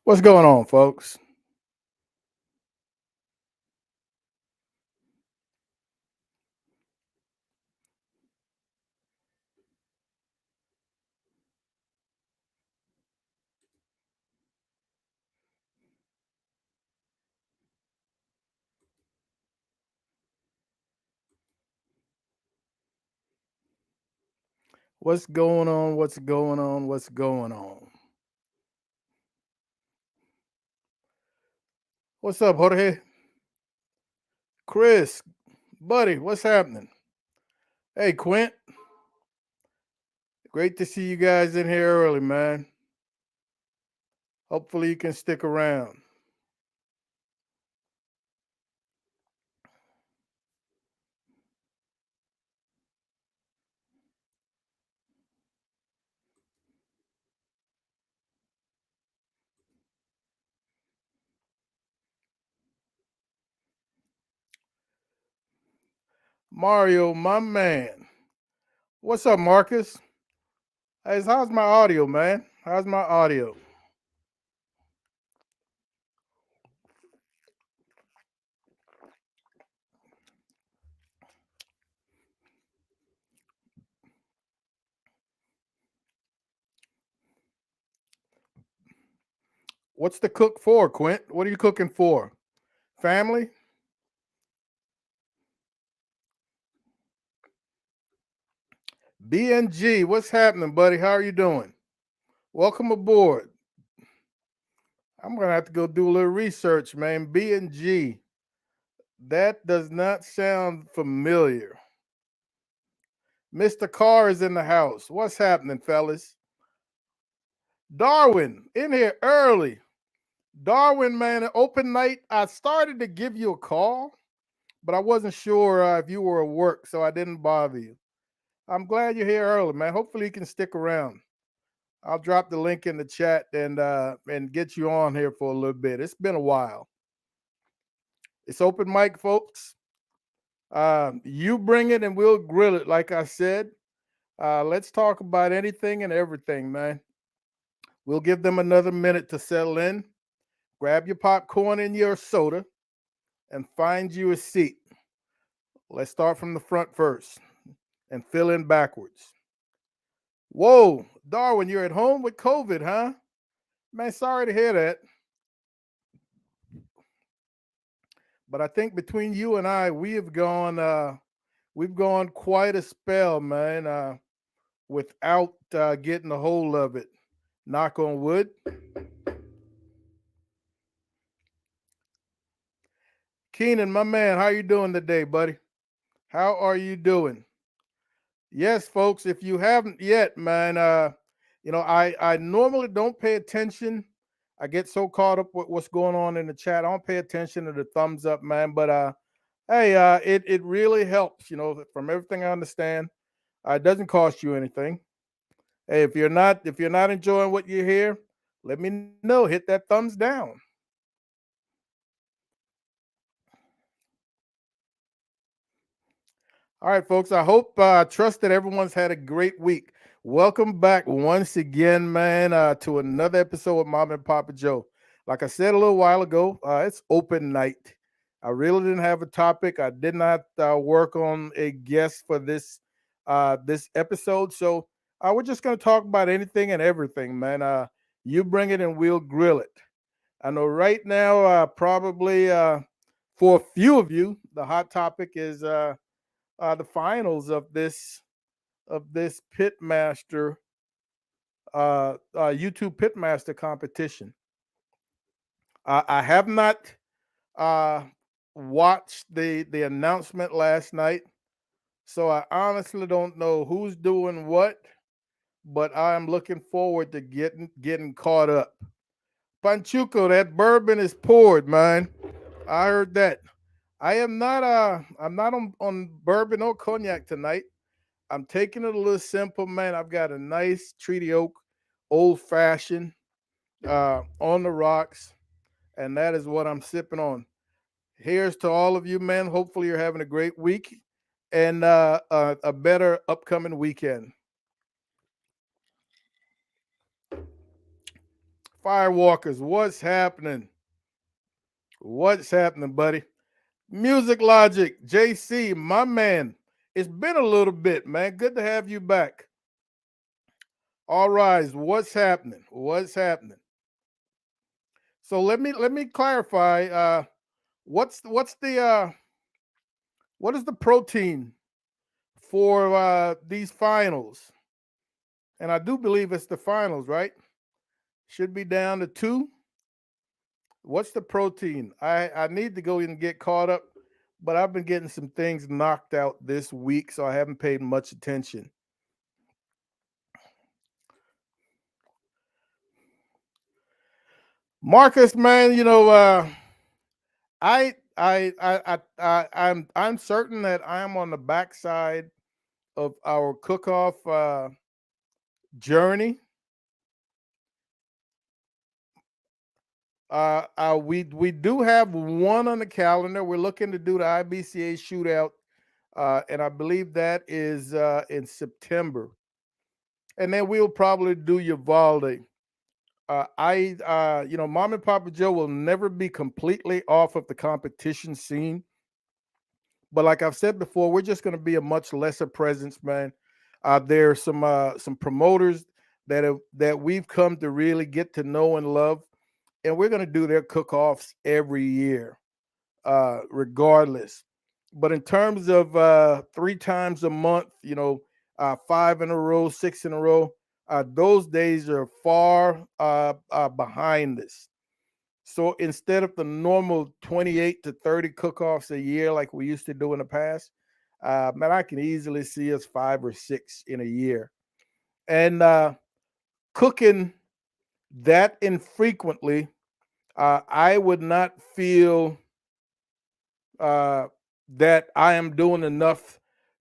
What's going on, folks? What's going on? What's going on? What's going on? What's up, Jorge? Chris, buddy, what's happening? Hey, Quint, great to see you guys in here early, man. Hopefully, you can stick around. Mario, my man. What's up, Marcus? Hey, how's my audio, man? How's my audio? What's the cook for, Quint? What are you cooking for? Family? BNG, what's happening, buddy? How are you doing? Welcome aboard. I'm gonna have to go do a little research, man. BNG. That does not sound familiar. Mr. Carr is in the house. What's happening, fellas? Darwin, in here early. Darwin, man, open night. I started to give you a call, but I wasn't sure if you were at work, so I didn't bother you. I'm glad you're here early, man. Hopefully you can stick around. I'll drop the link in the chat and get you on here for a little bit. It's been a while. It's open mic, folks. You bring it and we'll grill it, like I said. Let's talk about anything and everything, man. We'll give them another minute to settle in. Grab your popcorn and your soda and find you a seat. Let's start from the front first and fill in backwards. Whoa, Darwin, you're at home with COVID, huh? Man, sorry to hear that. But I think between you and I, we've gone quite a spell, man, without getting a hold of it. Knock on wood. Keenan, my man, how you doing today, buddy? How are you doing? Yes, folks, if you haven't yet, man, I normally don't pay attention. I get so caught up with what's going on in the chat. I don't pay attention to the thumbs up, man. But hey, it really helps, from everything I understand. It doesn't cost you anything. Hey, if you're not enjoying what you hear, let me know. Hit that thumbs down. All right, folks. Trust that everyone's had a great week. Welcome back once again, man, to another episode of Mom and Papa Joe. Like I said a little while ago, it's open night. I really didn't have a topic. I did not work on a guest for this episode, so we're just going to talk about anything and everything, man. You bring it and we'll grill it. I know right now, probably for a few of you, the hot topic is the finals of this pitmaster YouTube pitmaster competition. I have not uh, watched the announcement last night, so I honestly don't know who's doing what, but I am looking forward to getting caught up. Panchuco, that bourbon is poured, man. I heard that. I'm not on bourbon or cognac tonight. I'm taking it a little simple, man. I've got a nice Treaty Oak old fashioned on the rocks, and that is what I'm sipping on. Here's to all of you, man. Hopefully, you're having a great week and a better upcoming weekend. Firewalkers, what's happening? What's happening, buddy? Music Logic, JC, my man. It's been a little bit, man. Good to have you back. All right, what's happening? What's happening? So let me clarify. What's the what is the protein for these finals? And I do believe it's the finals, right? Should be down to two. What's the protein? I need to go in and get caught up, but I've been getting some things knocked out this week, so I haven't paid much attention. Marcus, man, I'm certain that I'm on the backside of our cook-off journey. We do have one on the calendar. We're looking to do the IBCA shootout, and I believe that is in September. And then we'll probably do Uvalde. Mom and Papa Joe will never be completely off of the competition scene. But like I've said before, we're just going to be a much lesser presence, man. There are some promoters that we've come to really get to know and love, and we're going to do their cook-offs every year, regardless. But in terms of 3 times a month, five in a row, six in a row, those days are far behind us. So instead of the normal 28 to 30 cook-offs a year like we used to do in the past, man, I can easily see us 5 or 6 in a year. And cooking that infrequently, I would not feel uh, that I am doing enough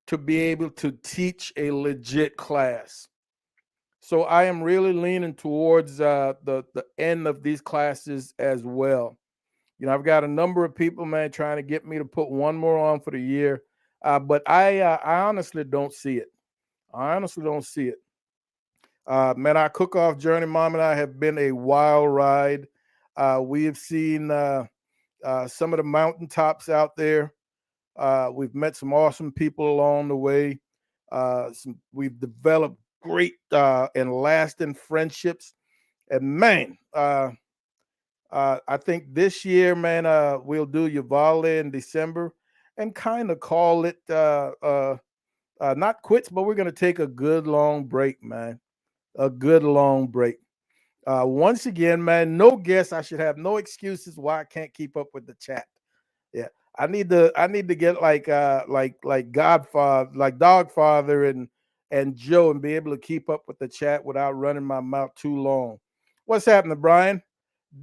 to be able to teach a legit class. So I am really leaning towards the end of these classes as well. I've got a number of people, man, trying to get me to put one more on for the year, but I honestly don't see it. I honestly don't see it. Man, our cook-off journey, Mom and I, have been a wild ride. We have seen some of the mountaintops out there. We've met some awesome people along the way. We've developed great and lasting friendships. And man, I think this year, man, we'll do Uvalde in December and kind of call it not quits, but we're going to take a good long break, man. A good long break. Once again, man, no guess. I should have no excuses why I can't keep up with the chat. Yeah, I need to get like Godfather, like Dogfather and Joe, and be able to keep up with the chat without running my mouth too long. What's happening, Brian?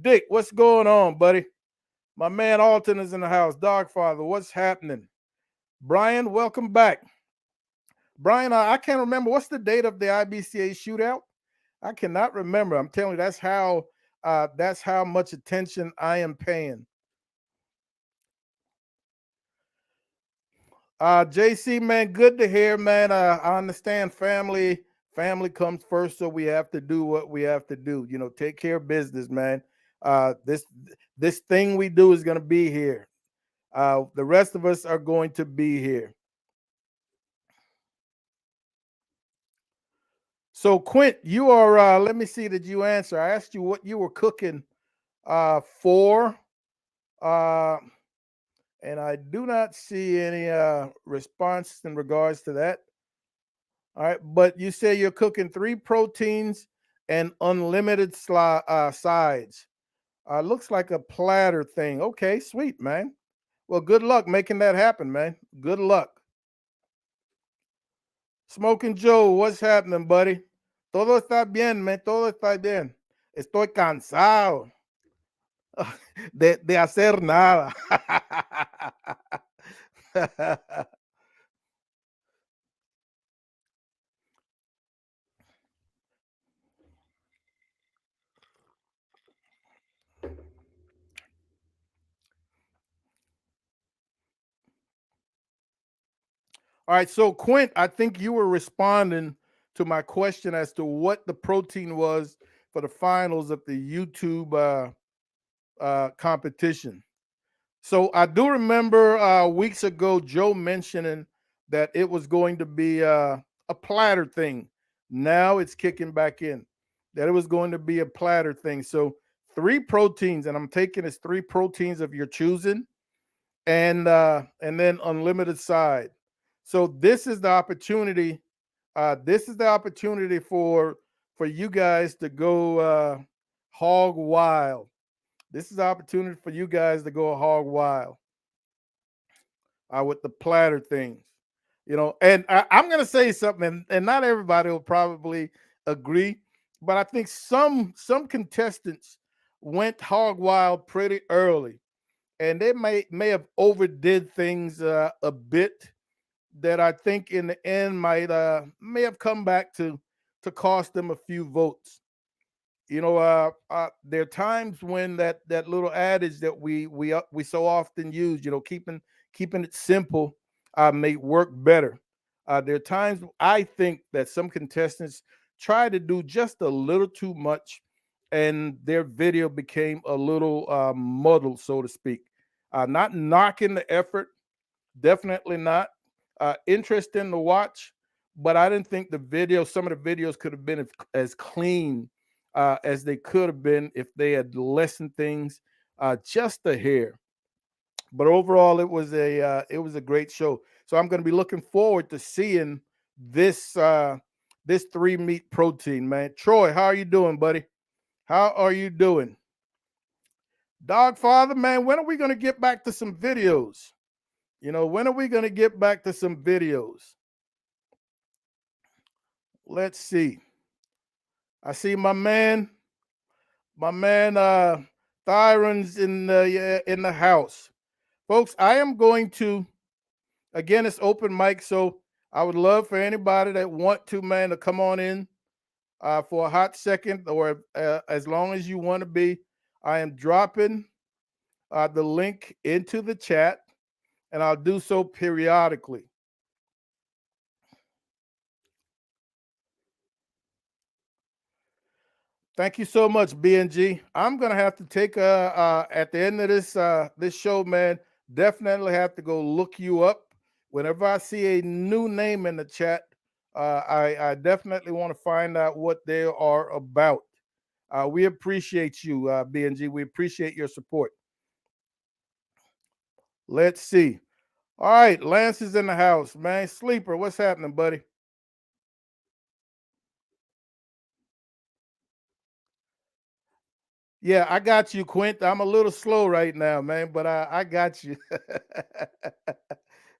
Dick, what's going on, buddy? My man Alton is in the house. Dogfather, what's happening? Brian, welcome back. Brian, I can't remember what's the date of the IBCA shootout. I cannot remember. I'm telling you, that's how much attention I am paying. JC, man, good to hear, man. I understand family comes first, so we have to do what we have to do. Take care of business, man. This thing we do is gonna be here. The rest of us are going to be here. So Quint, you are let me see, did you answer? I asked you what you were cooking for. Uh and I do not see any response in regards to that. All right, but you say you're cooking 3 proteins and unlimited sides. Looks like a platter thing. Okay, sweet, man. Well, good luck making that happen, man. Good luck. Smoking Joe, what's happening, buddy? Todo está bien, man. Todo está bien. Estoy cansado de hacer nada. All right, so Quint, I think you were responding to my question as to what the protein was for the finals of the YouTube competition. So I do remember weeks ago Joe mentioning that it was going to be a platter thing. Now it's kicking back in. That it was going to be a platter thing. So three proteins, and I'm taking it's three proteins of your choosing, and then unlimited side. So this is the opportunity. This is the opportunity for you guys to go hog wild. This is the opportunity for you guys to go hog wild with the platter things. And I'm going to say something, and not everybody will probably agree, but I think some contestants went hog wild pretty early, and they may have overdid things a bit that I think in the end may have come back to cost them a few votes. There are times when that little adage that we so often use, keeping it simple, may work better. There are times I think that some contestants try to do just a little too much, and their video became a little muddled, so to speak. Not knocking the effort, definitely not. Interesting to watch, but I didn't think some of the videos could have been as clean as they could have been if they had lessened things just a hair. But overall, it was a great show. So I'm going to be looking forward to seeing this three meat protein, man. Troy, how are you doing, buddy? How are you doing? Dog Father, man, when are we going to get back to some videos? When are we going to get back to some videos? Let's see. I see my man Thyron's in the house. Folks, I am going to, again, it's open mic, so I would love for anybody that want to, man, to come on in for a hot second, or as long as you want to be. I am dropping the link into the chat, and I'll do so periodically. Thank you so much, BNG. I'm gonna have to take at the end of this show, man. Definitely have to go look you up. Whenever I see a new name in the chat, I definitely want to find out what they are about. We appreciate you, BNG. We appreciate your support. Let's see. All right, Lance is in the house, man. Sleeper, what's happening, buddy? Yeah, I got you, Quint. I'm a little slow right now, man, but I got you.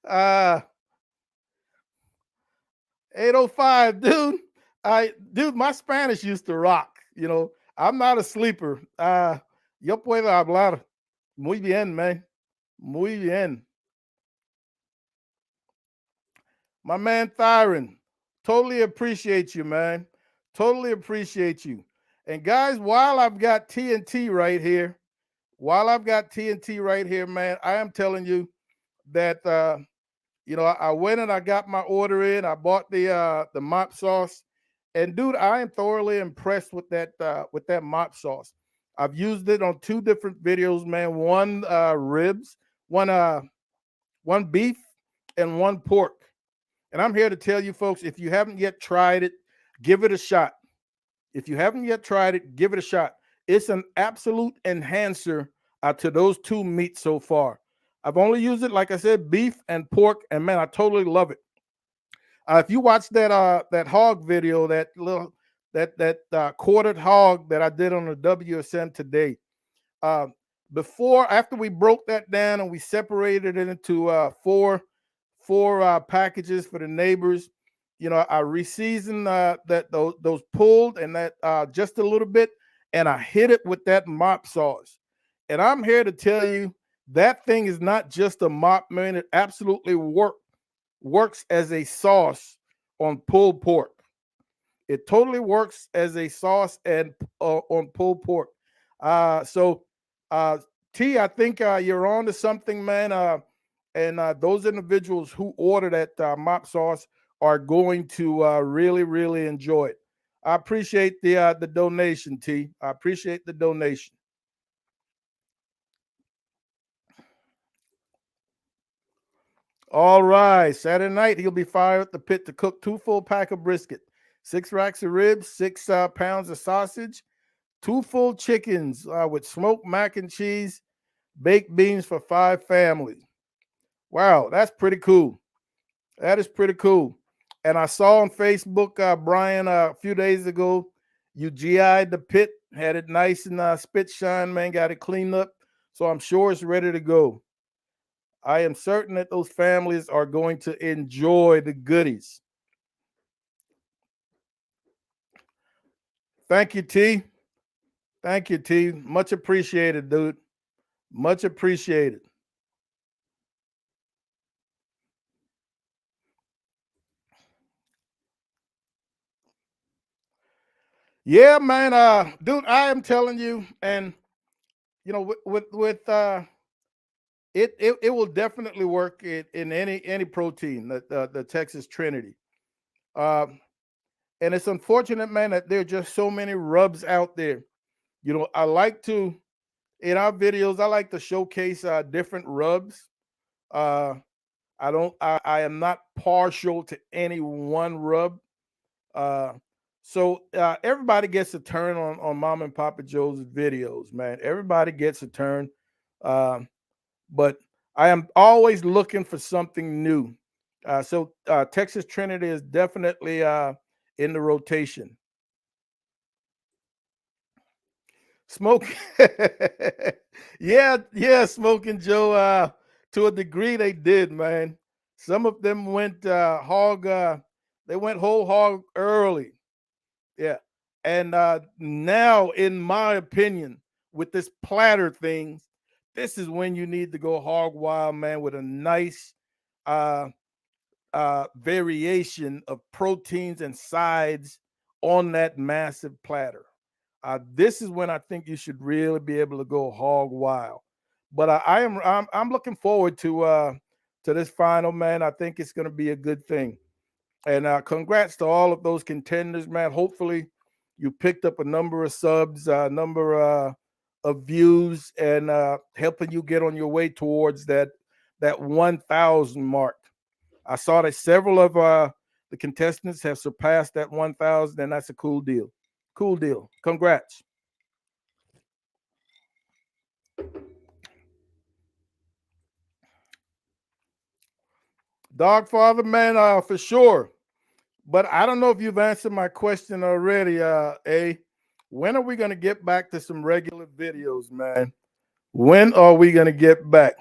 uh 805, dude. Dude, my Spanish used to rock. I'm not a sleeper. Yo puedo hablar. Muy bien, man. Muy bien. My man Thyron, totally appreciate you, man. Totally appreciate you. And guys, while I've got TNT right here, man, I am telling you that I went and I got my order in. I bought the mop sauce, and dude, I am thoroughly impressed with that mop sauce. I've used it on two different videos, man. One ribs, one beef, and one pork. And I'm here to tell you, folks, if you haven't yet tried it, give it a shot. If you haven't yet tried it, give it a shot. It's an absolute enhancer to those two meats so far. I've only used it, like I said, beef and pork, and man, I totally love it. If you watch that hog video, that quartered hog that I did on the WSM today, uh, after we broke that down and we separated it into four packages for the neighbors, I reseasoned those pulled and that just a little bit, and I hit it with that mop sauce. And I'm here to tell you that thing is not just a mop, man. It absolutely works as a sauce on pulled pork. It totally works as a sauce and on pulled pork. So T, I think you're on to something, man. And those individuals who order that mop sauce are going to really, really enjoy it. I appreciate the donation, T. I appreciate the donation. All right. Saturday night, he'll be fired at the pit to cook 2 full pack of brisket, 6 racks of ribs, 6 pounds of sausage, 2 full chickens with smoked mac and cheese, baked beans for 5 families. Wow, that's pretty cool. That is pretty cool. And I saw on Facebook, Brian, a few days ago, you GI'd the pit, had it nice and spit shine, man, got it cleaned up. So I'm sure it's ready to go. I am certain that those families are going to enjoy the goodies. Thank you, T. Thank you, T. Much appreciated, dude. Much appreciated. Yeah, man. Dude, I am telling you, and with it will definitely work in any protein, the Texas Trinity. Um, and it's unfortunate, man, that there are just so many rubs out there. I like to in our videos, I like to showcase different rubs. Uh, I am not partial to any one rub. Uh, so everybody gets a turn on Mom and Papa Joe's videos, man. Everybody gets a turn. Um, but I am always looking for something new. So Texas Trinity is definitely in the rotation. Smoke, yeah, yeah, Smoking Joe. To a degree, they did, man. Some of them went hog. They went whole hog early. Yeah, and now, in my opinion, with this platter thing, this is when you need to go hog wild, man, with a nice uh, variation of proteins and sides on that massive platter. This is when I think you should really be able to go hog wild. But I'm looking forward to this final, man. I think it's going to be a good thing. And congrats to all of those contenders, man. Hopefully, you picked up a number of subs, a number of views, and helping you get on your way towards that 1,000 mark. I saw that several of the contestants have surpassed that 1,000, and that's a cool deal. Cool deal. Congrats. Dogfather, man, for sure. But I don't know if you've answered my question already, A. When are we going to get back to some regular videos, man? When are we going to get back?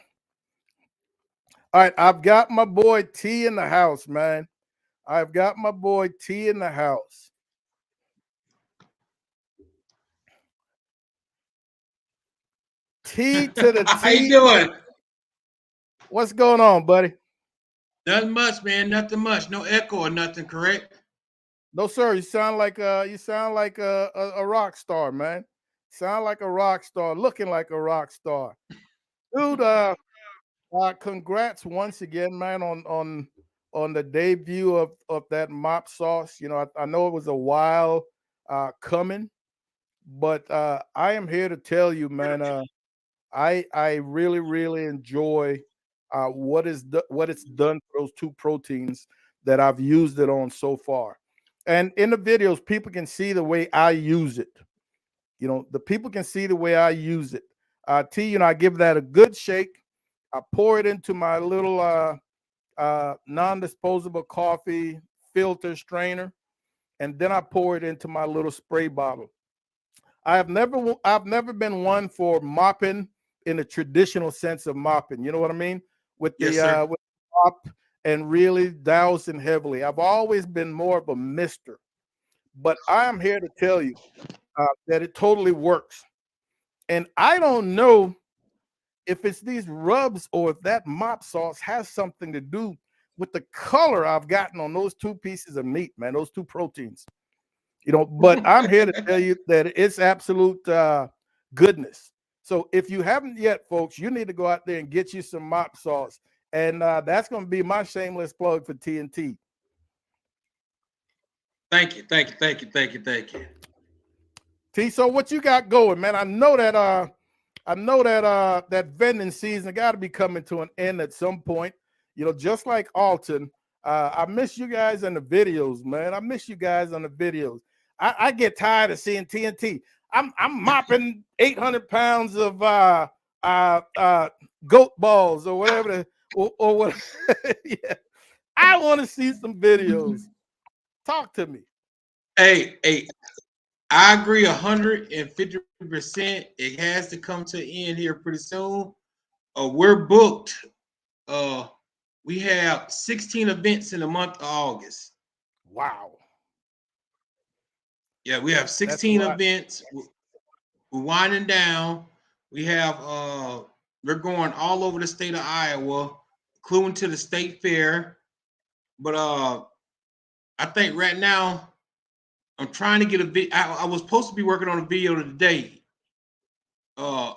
All right, I've got my boy T in the house, man. I've got my boy T in the house. T to the How you T. doing? What's going on, buddy? Nothing much, man. Nothing much. No echo or nothing, correct? No, sir. You sound like a rock star, man. Sound like a rock star, looking like a rock star, dude. Congrats once again, man, on the debut of that mop sauce. I know it was a while coming, but I am here to tell you, man. I really really enjoy what it's done for those 2 proteins that I've used it on so far. And in the videos, people can see the way I use it. The people can see the way I use it. I give that a good shake. I pour it into my little non-disposable coffee filter strainer, and then I pour it into my little spray bottle. I've never been one for mopping in the traditional sense of mopping. You know what I mean? With Yes, the sir. mop and really dousing heavily. I've always been more of a mister, but I am here to tell you that it totally works. And I don't know if it's these rubs or if that mop sauce has something to do with the color I've gotten on those 2 pieces of meat, man, those 2 proteins. But I'm here to tell you that it's absolute goodness. So if you haven't yet, folks, you need to go out there and get you some mop sauce. And that's going to be my shameless plug for TNT. Thank you, thank you, thank you, thank you, thank you. T, so what you got going, man? I know that that vending season got to be coming to an end at some point. You know, just like Alton, I miss you guys in the videos, man. I miss you guys on the videos. I get tired of seeing TNT. I'm mopping 800 pounds of goat balls or whatever or what. Yeah, I want to see some videos. Talk to me. Hey, I agree 150%. It has to come to an end here pretty soon. We're booked. Uh, we have 16 events in the month of August. Wow, Yeah, we have that's a 16 lot. events. We're winding down. We have we're going all over the state of Iowa, including to the state fair. But I think right now I'm trying to get a video. I was supposed to be working on a video today, a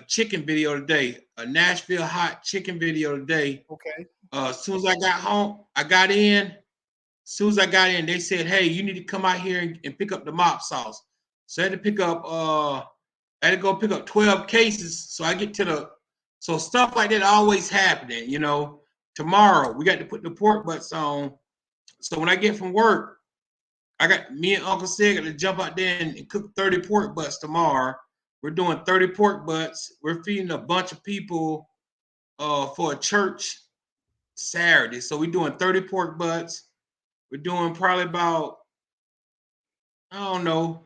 chicken video today, a Nashville hot chicken video today. Okay. As soon as I got home, I got in. As soon as I got in, they said, "Hey, you need to come out here and pick up the mop sauce." So I had to pick up. I had to go pick up 12 cases. So I get to the. So stuff like that always happening. Tomorrow we got to put the pork butts on. So when I get from work, I got me and Uncle Sig got to jump out there and cook 30 pork butts tomorrow. We're doing 30 pork butts. We're feeding a bunch of people for a church Saturday. So we're doing 30 pork butts. We're doing probably about, I don't know,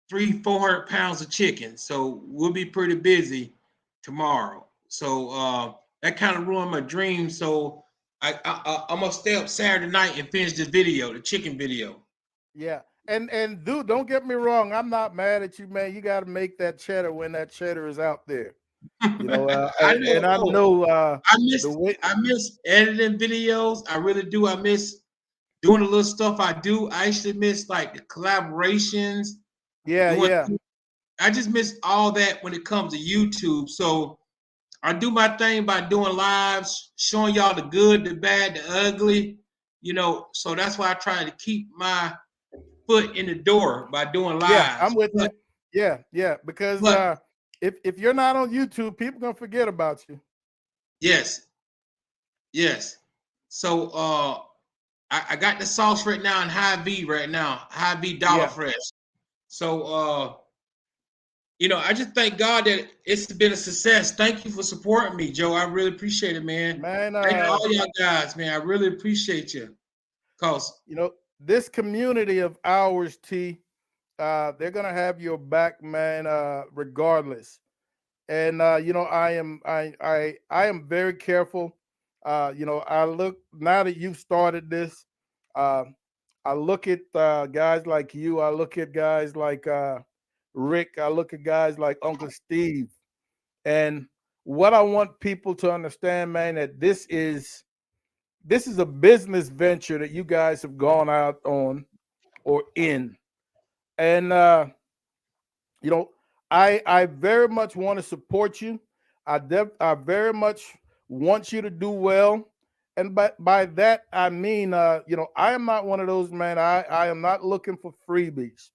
400 pounds of chicken. So we'll be pretty busy tomorrow. So that kind of ruined my dream. So I'm gonna stay up Saturday night and finish the video, the chicken video. Yeah. And dude, don't get me wrong. I'm not mad at you, man. You got to make that cheddar when that cheddar is out there. You know, I and I know. know I the miss way. I miss editing videos. I really do. I miss doing the little stuff I do. I actually miss like the collaborations, Yeah, doing. yeah, I just miss all that when it comes to YouTube. So I do my thing by doing lives, showing y'all the good, the bad, the ugly. So that's why I try to keep my foot in the door by doing yeah. I'm lives. with But you. Yeah, yeah. Because but if you're not on YouTube, people gonna forget about you. yes, yes. So I got the sauce right now in high V right now, high V dollar Yeah, fresh. So I just thank God that it's been a success. Thank you for supporting me, Joe. I really appreciate it, man. man. Thank you all y'all guys, man. I really appreciate you. Cause You know, this community of ours, T, they're gonna have your back, man, regardless. And I am very careful. I look now that you've started this. Uh, I look at guys like you. I look at guys like Rick. I look at guys like Uncle Steve. And what I want people to understand, man, that this is a business venture that you guys have gone out on or in. And you know, I very much want to support you. I very much want you to do well. And by that I mean I am not one of those, man. I am not looking for freebies.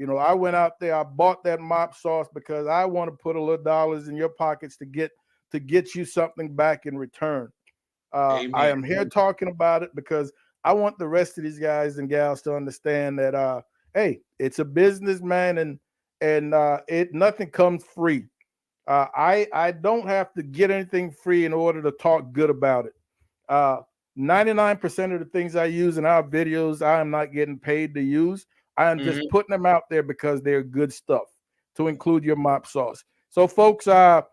I went out there, I bought that mop sauce because I want to put a little dollars in your pockets to get you something back in return. I amen. am here talking about it because I want the rest of these guys and gals to understand that hey, it's a business, man, and it nothing comes free. I don't have to get anything free in order to talk good about it. Uh, 99% of the things I use in our videos, I am not getting paid to use. I am just Hmm. putting them out there because they're good stuff, to include your mop sauce. So, folks, and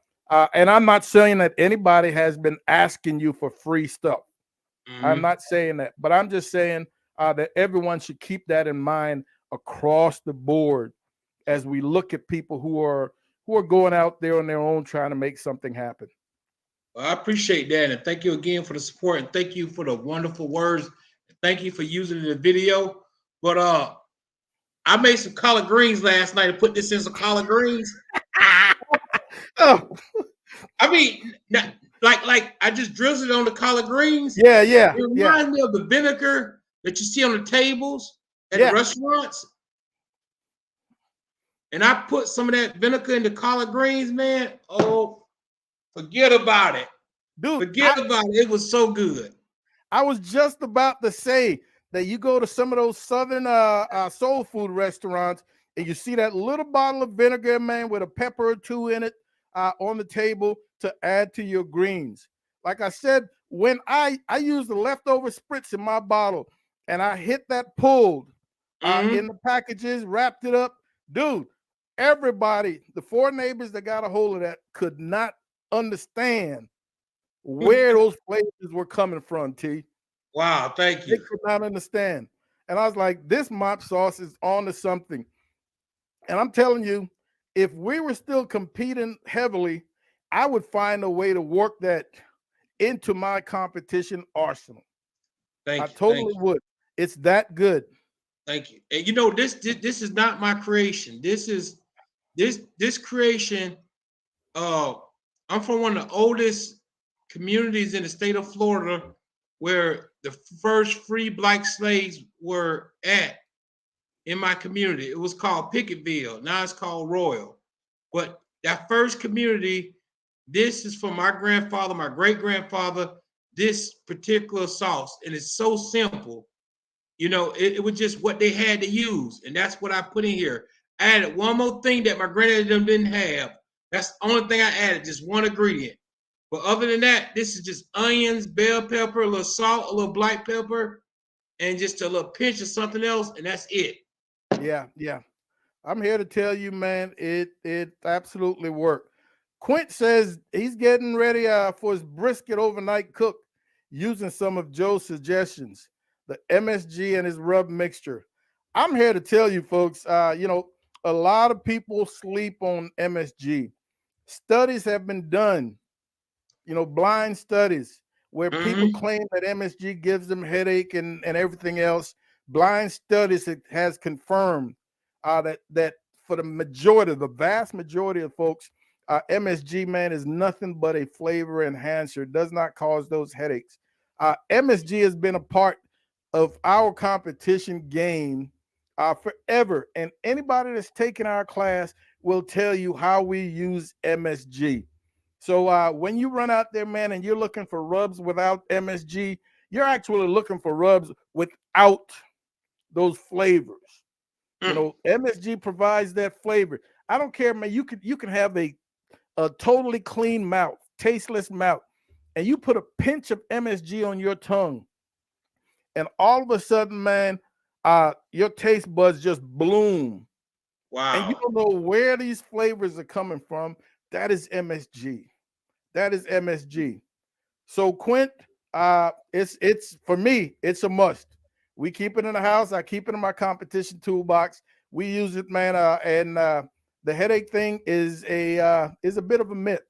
I'm not saying that anybody has been asking you for free stuff. I'm Hmm. not saying that, but I'm just saying that everyone should keep that in mind across the board as we look at people who are going out there on their own trying to make something happen. Well, I appreciate that, and thank you again for the support, and thank you for the wonderful words. Thank you for using the video. But I made some collard greens last night and put this in some collard greens. Oh, I mean, like I just drizzled it on the collard greens. yeah, yeah, It yeah. reminds me of the vinegar that you see on the tables at the Yeah, restaurants. And I put some of that vinegar in the collard greens, man. Oh, forget about it. dude. Forget about it. It was so good. I was just about to say that you go to some of those southern soul food restaurants and you see that little bottle of vinegar, man, with a pepper or two in it on the table to add to your greens. Like I said, when I use the leftover spritz in my bottle and I hit that pulled in the packages, wrapped it up, dude, everybody, the four neighbors that got a hold of that could not understand where those flavors were coming from, T. Wow, thank They you. could not understand. And I was like, this mop sauce is on to something. And I'm telling you, if we were still competing heavily, I would find a way to work that into my competition arsenal. I Thank you. Thank totally you. would. It's that good. Thank you. And you know, this is not my creation. This creation. Uh, I'm from one of the oldest communities in the state of Florida, where the first free black slaves were at in my community. It was called Picketville. Now it's called Royal. But that first community, this is from my grandfather, my great grandfather. This particular sauce, and it's so simple. You know, it was just what they had to use, and that's what I put in here. I added one more thing that my granddad them didn't have. That's the only thing I added, just one ingredient. But other than that, this is just onions, bell pepper, a little salt, a little black pepper, and just a little pinch of something else, and that's it. Yeah, yeah. I'm here to tell you, man, it absolutely worked. Quint says he's getting ready for his brisket overnight cook using some of Joe's suggestions, the MSG and his rub mixture. I'm here to tell you, folks, a lot of people sleep on MSG. Studies have been done, blind studies where people Mm-hmm. claim that MSG gives them headache and everything else. Blind studies has confirmed that for the vast majority of folks, MSG, man, is nothing but a flavor enhancer. It does not cause those headaches. MSG has been a part of our competition game forever, and anybody that's taken our class will tell you how we use MSG. So when you run out there, man, and you're looking for rubs without MSG, you're actually looking for rubs without those flavors. MSG provides that flavor. I don't care, man. You can have a totally clean mouth, tasteless mouth, and you put a pinch of MSG on your tongue, and all of a sudden, man, your taste buds just bloom, and you Wow. don't know where these flavors are coming from. That is MSG. That is MSG. So Quint, it's for me, it's a must. We keep it in the house. I keep it in my competition toolbox. We use it, man, and the headache thing is a bit of a myth.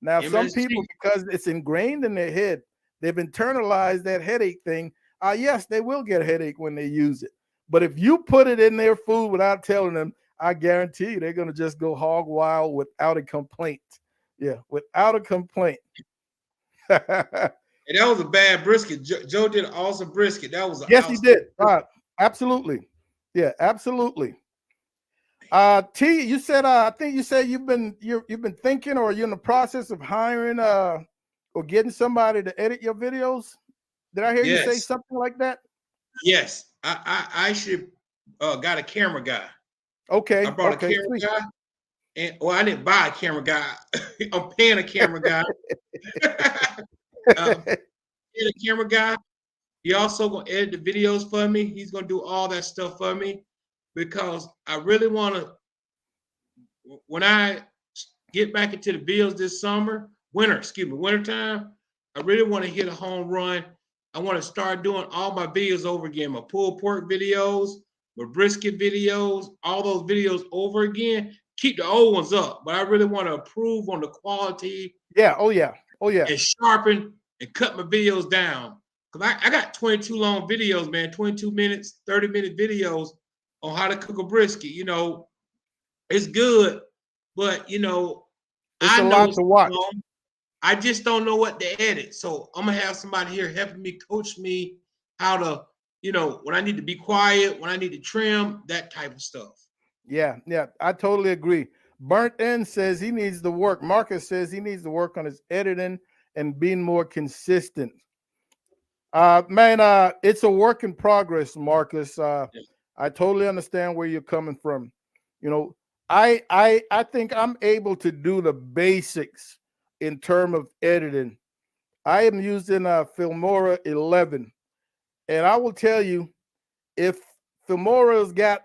Now, some people, MSG. because it's ingrained in their head, they've internalized that headache thing. Yes, they will get a headache when they use it. But if you put it in their food without telling them, I guarantee you they're going to just go hog wild without a complaint. Yeah, without a complaint. And that was a bad brisket. Joe did an awesome brisket. That was an Yes, he did. outstanding brisket. Absolutely. Yeah, absolutely. T, you said I think you said you've been thinking or you're in the process of hiring or getting somebody to edit your videos. Did I hear you say Yes. something like that? Yes. I should got a camera guy. I Okay, brought a okay, camera sweet. guy. And well, I didn't buy a camera guy. I'm paying a camera guy. Paying a camera guy. He also gonna edit the videos for me. He's gonna do all that stuff for me because I really want to. When I get back into the bills this summer, winter time, I really want to hit a home run. I want to start doing all my videos over again, my pulled pork videos, my brisket videos, all those videos over again. Keep the old ones up, but I really want to improve on the quality Yeah, oh yeah. Oh yeah. and sharpen and cut my videos down. Because I got 22 long videos, man, 22 minutes, 30-minute videos on how to cook a brisket. It's good, but It's I a know lot it's to watch. long. I just don't know what to edit. So I'm gonna have somebody here helping me coach me how to when I need to be quiet, when I need to trim, that type of stuff. Yeah, yeah, I totally agree. Burnt End says he needs to work. Marcus says he needs to work on his editing and being more consistent. Man, it's a work in progress, Marcus. Yeah. I totally understand where you're coming from. You know, I think I'm able to do the basics in terms of editing. I am using Filmora 11, and I will tell you if Filmora's got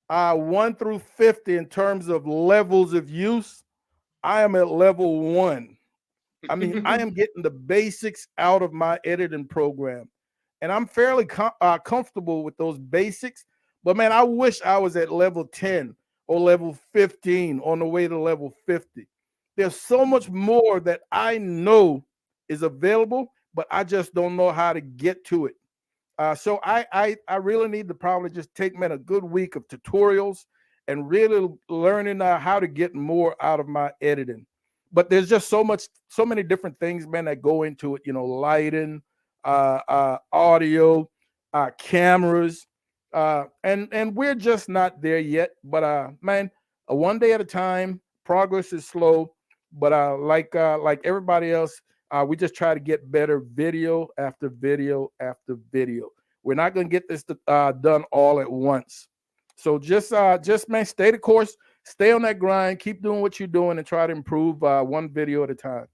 1 through 50 in terms of levels of use, I am at level 1. I mean, I am getting the basics out of my editing program, and I'm fairly comfortable with those basics. But man, I wish I was at level 10 or level 15 on the way to level 50. There's so much more that I know is available, but I just don't know how to get to it. So I really need to probably just take man a good week of tutorials and really learning how to get more out of my editing. But there's just so many different things, man, that go into it. You know, lighting, audio, cameras, and we're just not there yet. But man, one day at a time. Progress is slow, but like everybody else, we just try to get better video after video after video. We're not going to get this done all at once. So just man, stay the course, stay on that grind, keep doing what you're doing, and try to improve one video at a time.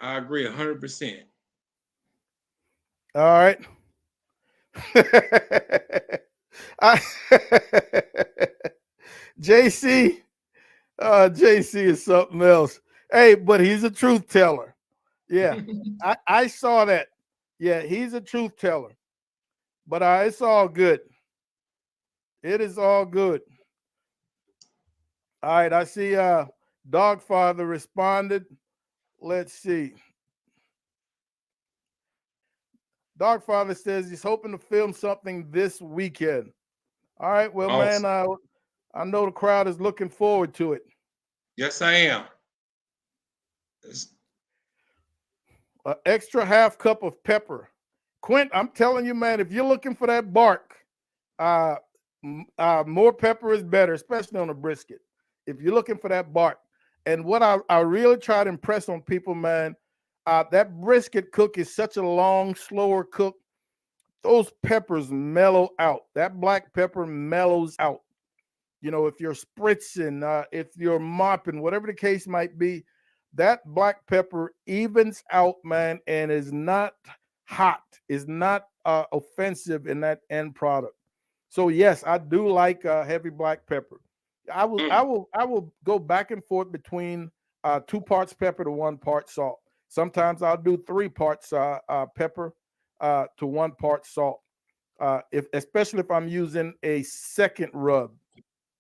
I agree 100%. All right. I, JC, JC is something else. Hey, but he's a truth teller. Yeah, I saw that. Yeah, he's a truth teller. But it's all good. It is all good. All right, I see Dogfather responded. Let's see. Dogfather says he's hoping to film something this weekend. All right, well, man, Awesome. I know the crowd is looking forward to it. Yes, I am. It's- An extra half cup of pepper. Quint, I'm telling you, man, if you're looking for that bark, uh, more pepper is better, especially on a brisket. If you're looking for that bark. And what I really try to impress on people, man, that brisket cook is such a long, slower cook. Those peppers mellow out. That black pepper mellows out. You know, if you're spritzing, if you're mopping, whatever the case might be, that black pepper evens out, man, and is not hot, is not offensive in that end product. So yes, I do like heavy black pepper. mm. I will go back and forth between 2 parts pepper to 1 part salt. Sometimes I'll do 3 parts pepper to 1 part salt. If especially if I'm using a second rub,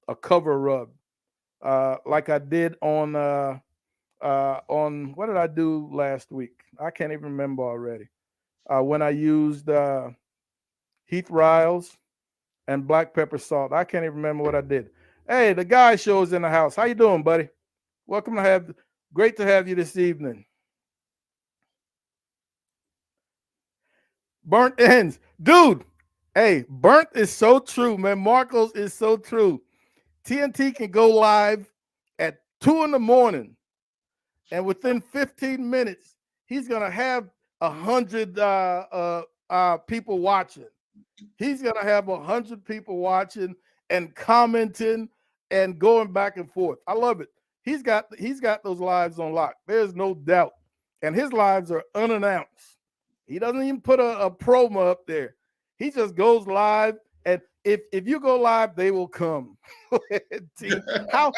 a cover rub, like I did on what did I do last week? I can't even remember already. When I used Heath Riles and black pepper salt. I can't even remember what I did. Hey, the guy shows in the house. How you doing, buddy? Welcome to have. Great to have you this evening. Burnt ends, dude. Hey, burnt is so true, man. Marcos is so true. TNT can go live at 2 in the morning, and within 15 minutes, he's gonna have 100 people watching. He's gonna have 100 people watching and commenting and going back and forth. I love it. He's got those lives on lock. There's no doubt, and his lives are unannounced. He doesn't even put a promo up there. He just goes live, and if you go live, they will come. T, how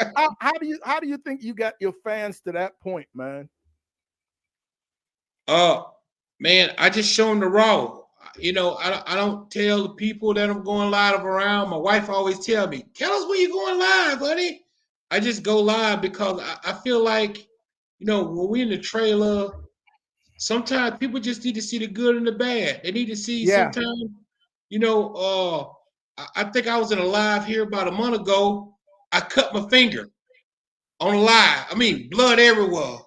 do you think you got your fans to that point, man? uh, Man, I just show them the raw. I don't tell the people that I'm going live around. My wife always tell me, "Tell us when you're going live, buddy." I just go live because I feel like, when we're in the trailer, sometimes people just need to see the good and the bad. They need to see Yeah, sometimes, you know, I think I was in a live here about a month ago. I cut my finger on a live. I mean, blood everywhere.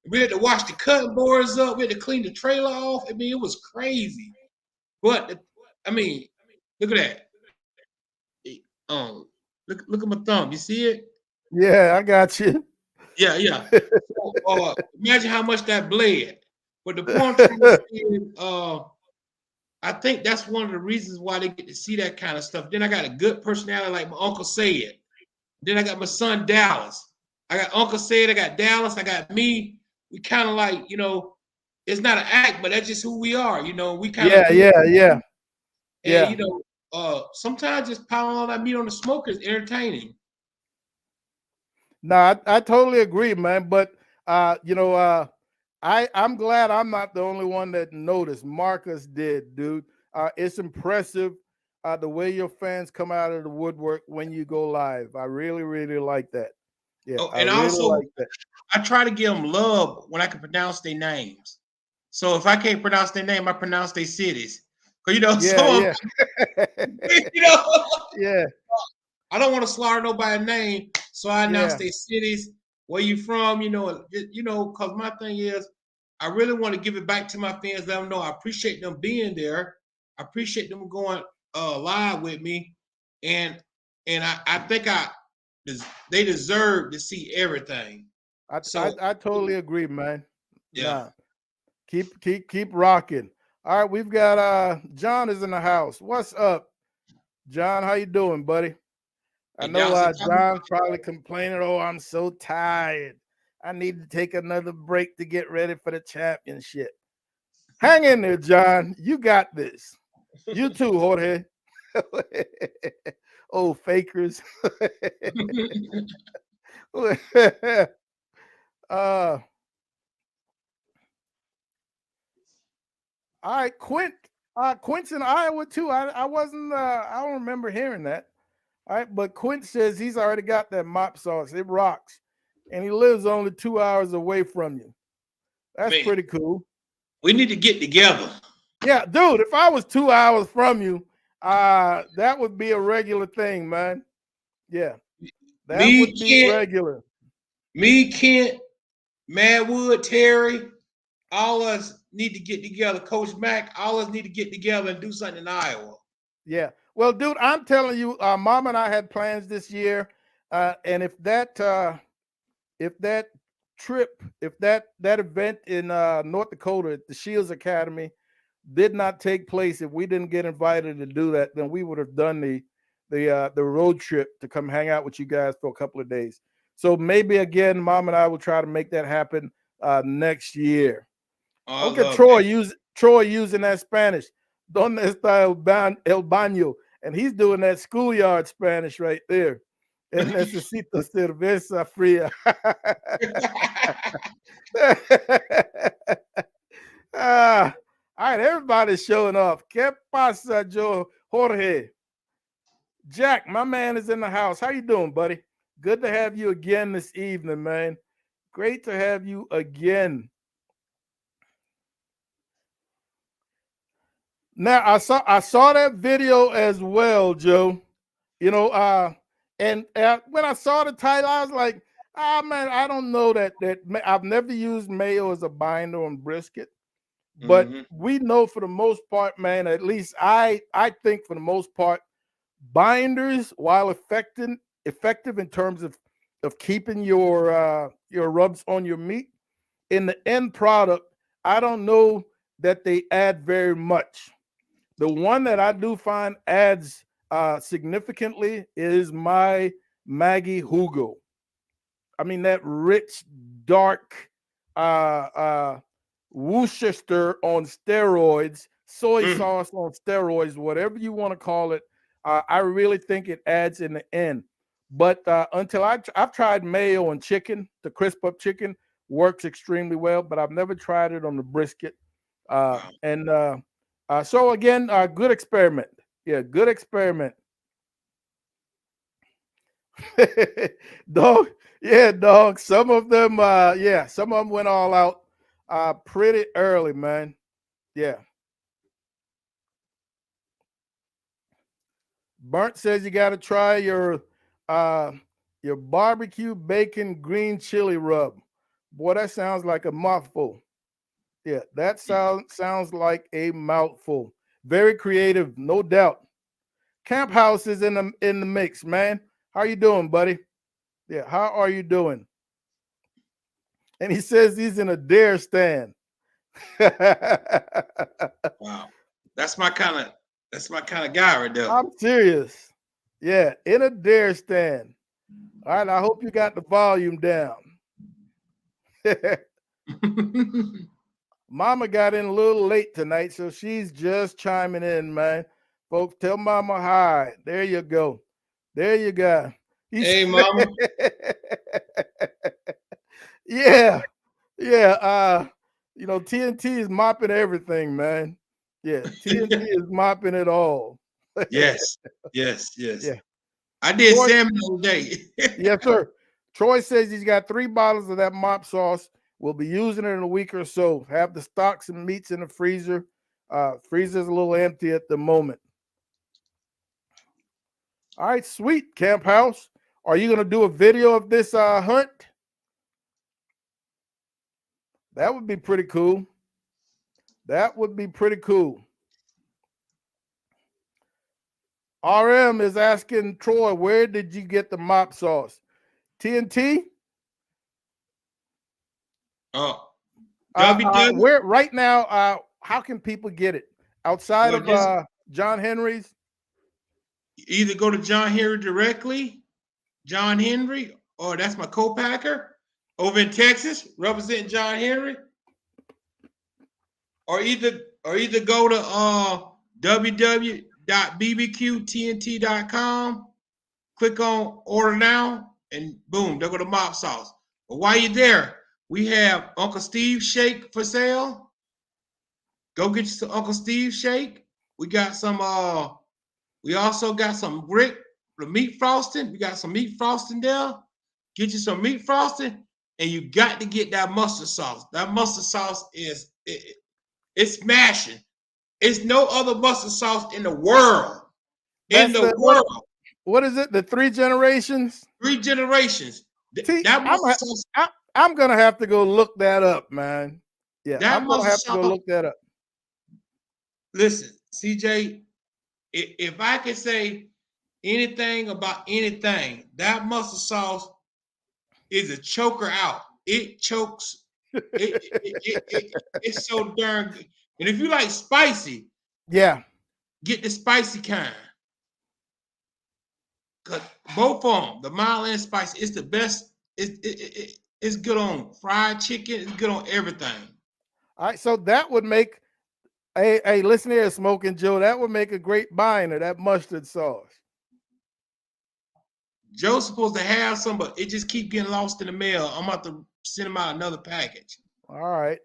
We had to wash the cutting boards up. We had to clean the trailer off. I mean, it was crazy. But I mean, look at that. Um, look at my thumb. You see it? Yeah, I got you. Yeah, yeah. So imagine how much that bled. But the point I'm trying to say is, I think that's one of the reasons why they get to see that kind of stuff. Then I got a good personality, like my uncle said. Then I got my son Dallas. I got Uncle said. I got Dallas. I got me. We kind of like, it's not an act, but that's just who we are. We kind of Yeah, do. yeah, yeah, And yeah. sometimes just piling all that meat on the smoker is entertaining. No, I totally agree, man. But I'm glad I'm not the only one that noticed. Marcus did, dude. It's impressive the way your fans come out of the woodwork when you go live. I really, really like that. Yeah, Oh, I and really also like that. I try to give them love when I can pronounce their names. So if I can't pronounce their name, I pronounce their cities. Cause Yeah, some of yeah, them, you know, yeah, I don't want to slaughter nobody's name, so I announce yeah. their cities, where you from, cause my thing is, I really want to give it back to my fans. Let them know I appreciate them being there. I appreciate them going live with me, and I think they deserve to see everything. So I totally agree, man. yeah, Nah, keep rocking. All right, we've got John is in the house. What's up, John? How you doing, buddy? I hey know Dallas, John's probably complaining, oh, I'm so tired. I need to take another break to get ready for the championship. Hang in there, John. You got this. You too, Jorge. Oh, fakers. uh, all right, Quint's in Iowa too. I wasn't I don't remember hearing that. All right, but Quint says he's already got that mop sauce. It rocks. And he lives only 2 hours away from you. That's man, pretty cool. we need to get together. Yeah, dude, if I was 2 hours from you, that would be a regular thing, man. Yeah, that Me, would be Kent, regular. Kent, Madwood, Terry, all us need to get together. Coach Mack, all us need to get together and do something in Iowa. Yeah. Well, dude, I'm telling you, Mom and I had plans this year, and if that trip, if that event in North Dakota at the Shields Academy did not take place, if we didn't get invited to do that, then we would have done the road trip to come hang out with you guys for a couple of days. So maybe again, Mom and I will try to make that happen next year. Oh, I Okay, love that. Troy using that Spanish. Donde está el baño? And he's doing that schoolyard Spanish right there. And necesito cerveza fría. Ah, all right, everybody's showing off. ¿Qué pasa, Joe Jorge? Jack, my man is in the house. How you doing, buddy? Good to have you again this evening, man. Great to have you again. Now I saw that video as well, Joe. You know, and when I saw the title, I was like, ah, man, I don't know I've never used mayo as a binder on brisket, but Mm-hmm. we know for the most part, man. At least I think for the most part, binders, while effective in terms of keeping your rubs on your meat, in the end product, I don't know that they add very much. The one that I do find adds significantly is my Maggie Hugo. I mean, that rich, dark Worcestershire on steroids, soy Mm. sauce on steroids, whatever you want to call it. I really think it adds in the end. But until I've tried mayo and chicken, the crisp up chicken works extremely well, but I've never tried it on the brisket. Wow. So again, good experiment. Yeah, good experiment. Dog, yeah, dog. Some of them went all out pretty early, man. Yeah. Burnt says you got to try uh your barbecue bacon green chili rub. Boy, that sounds like a mouthful. Yeah, that sounds like a mouthful. Very creative, no doubt. Camp House is in the mix, man. How you doing, buddy? Yeah, how are you doing? And he says he's in a dare stand. Wow. That's my kind of guy right there. I'm serious. Yeah, in a dare stand. All right, I hope you got the volume down. Mama got in a little late tonight, so she's just chiming in, man. Folks, tell Mama hi. There you go. There you go. Hey, mama. Yeah, yeah. TNT is mopping everything, man. Yeah, TNT is mopping it all. Yes, yes, yes. Yeah. I did Troy, salmon the other day. yes, sir. Troy says he's got 3 bottles of that mop sauce. We'll be using it in a week or so. Have the stocks and meats in the freezer. Freezer's a little empty at the moment. All right, sweet, Camp House. Are you going to do a video of this hunt? That would be pretty cool. That would be pretty cool. RM is asking Troy, where did you get the mop sauce? TNT? Oh, WW. Where right now? How can people get it outside Well, of John Henry's? either go to John Henry directly, John Henry, or that's my co-packer over in Texas, representing John Henry, or either go to www.bbqtnt.com, click on order now, and boom, they'll go to mop sauce. But while you're there, we have Uncle Steve shake for sale. Go get you some Uncle Steve shake. We got some we also got some brick, the meat frosting. We got some meat frosting there. Get you some meat frosting, and you got to get that mustard sauce. That mustard sauce it's smashing. It's no other mustard sauce in the world. That's what is it? The 3 generations? 3 generations. See, That mustard sauce. I'm gonna have to go look that up, man. Yeah, I'm gonna have to go look that up. Listen, CJ, if I could say anything about anything, that mustard sauce is a choker out. It chokes. It's so darn good. And if you like spicy, yeah, get the spicy kind. Cause both of them, the mild and spicy, it's the best. It's good on fried chicken. It's good on everything. All right, so that would make hey, listen here, Smoking Joe. That would make a great binder, that mustard sauce. Joe's supposed to have some, but it just keep getting lost in the mail. I'm about to send him out another package. All right.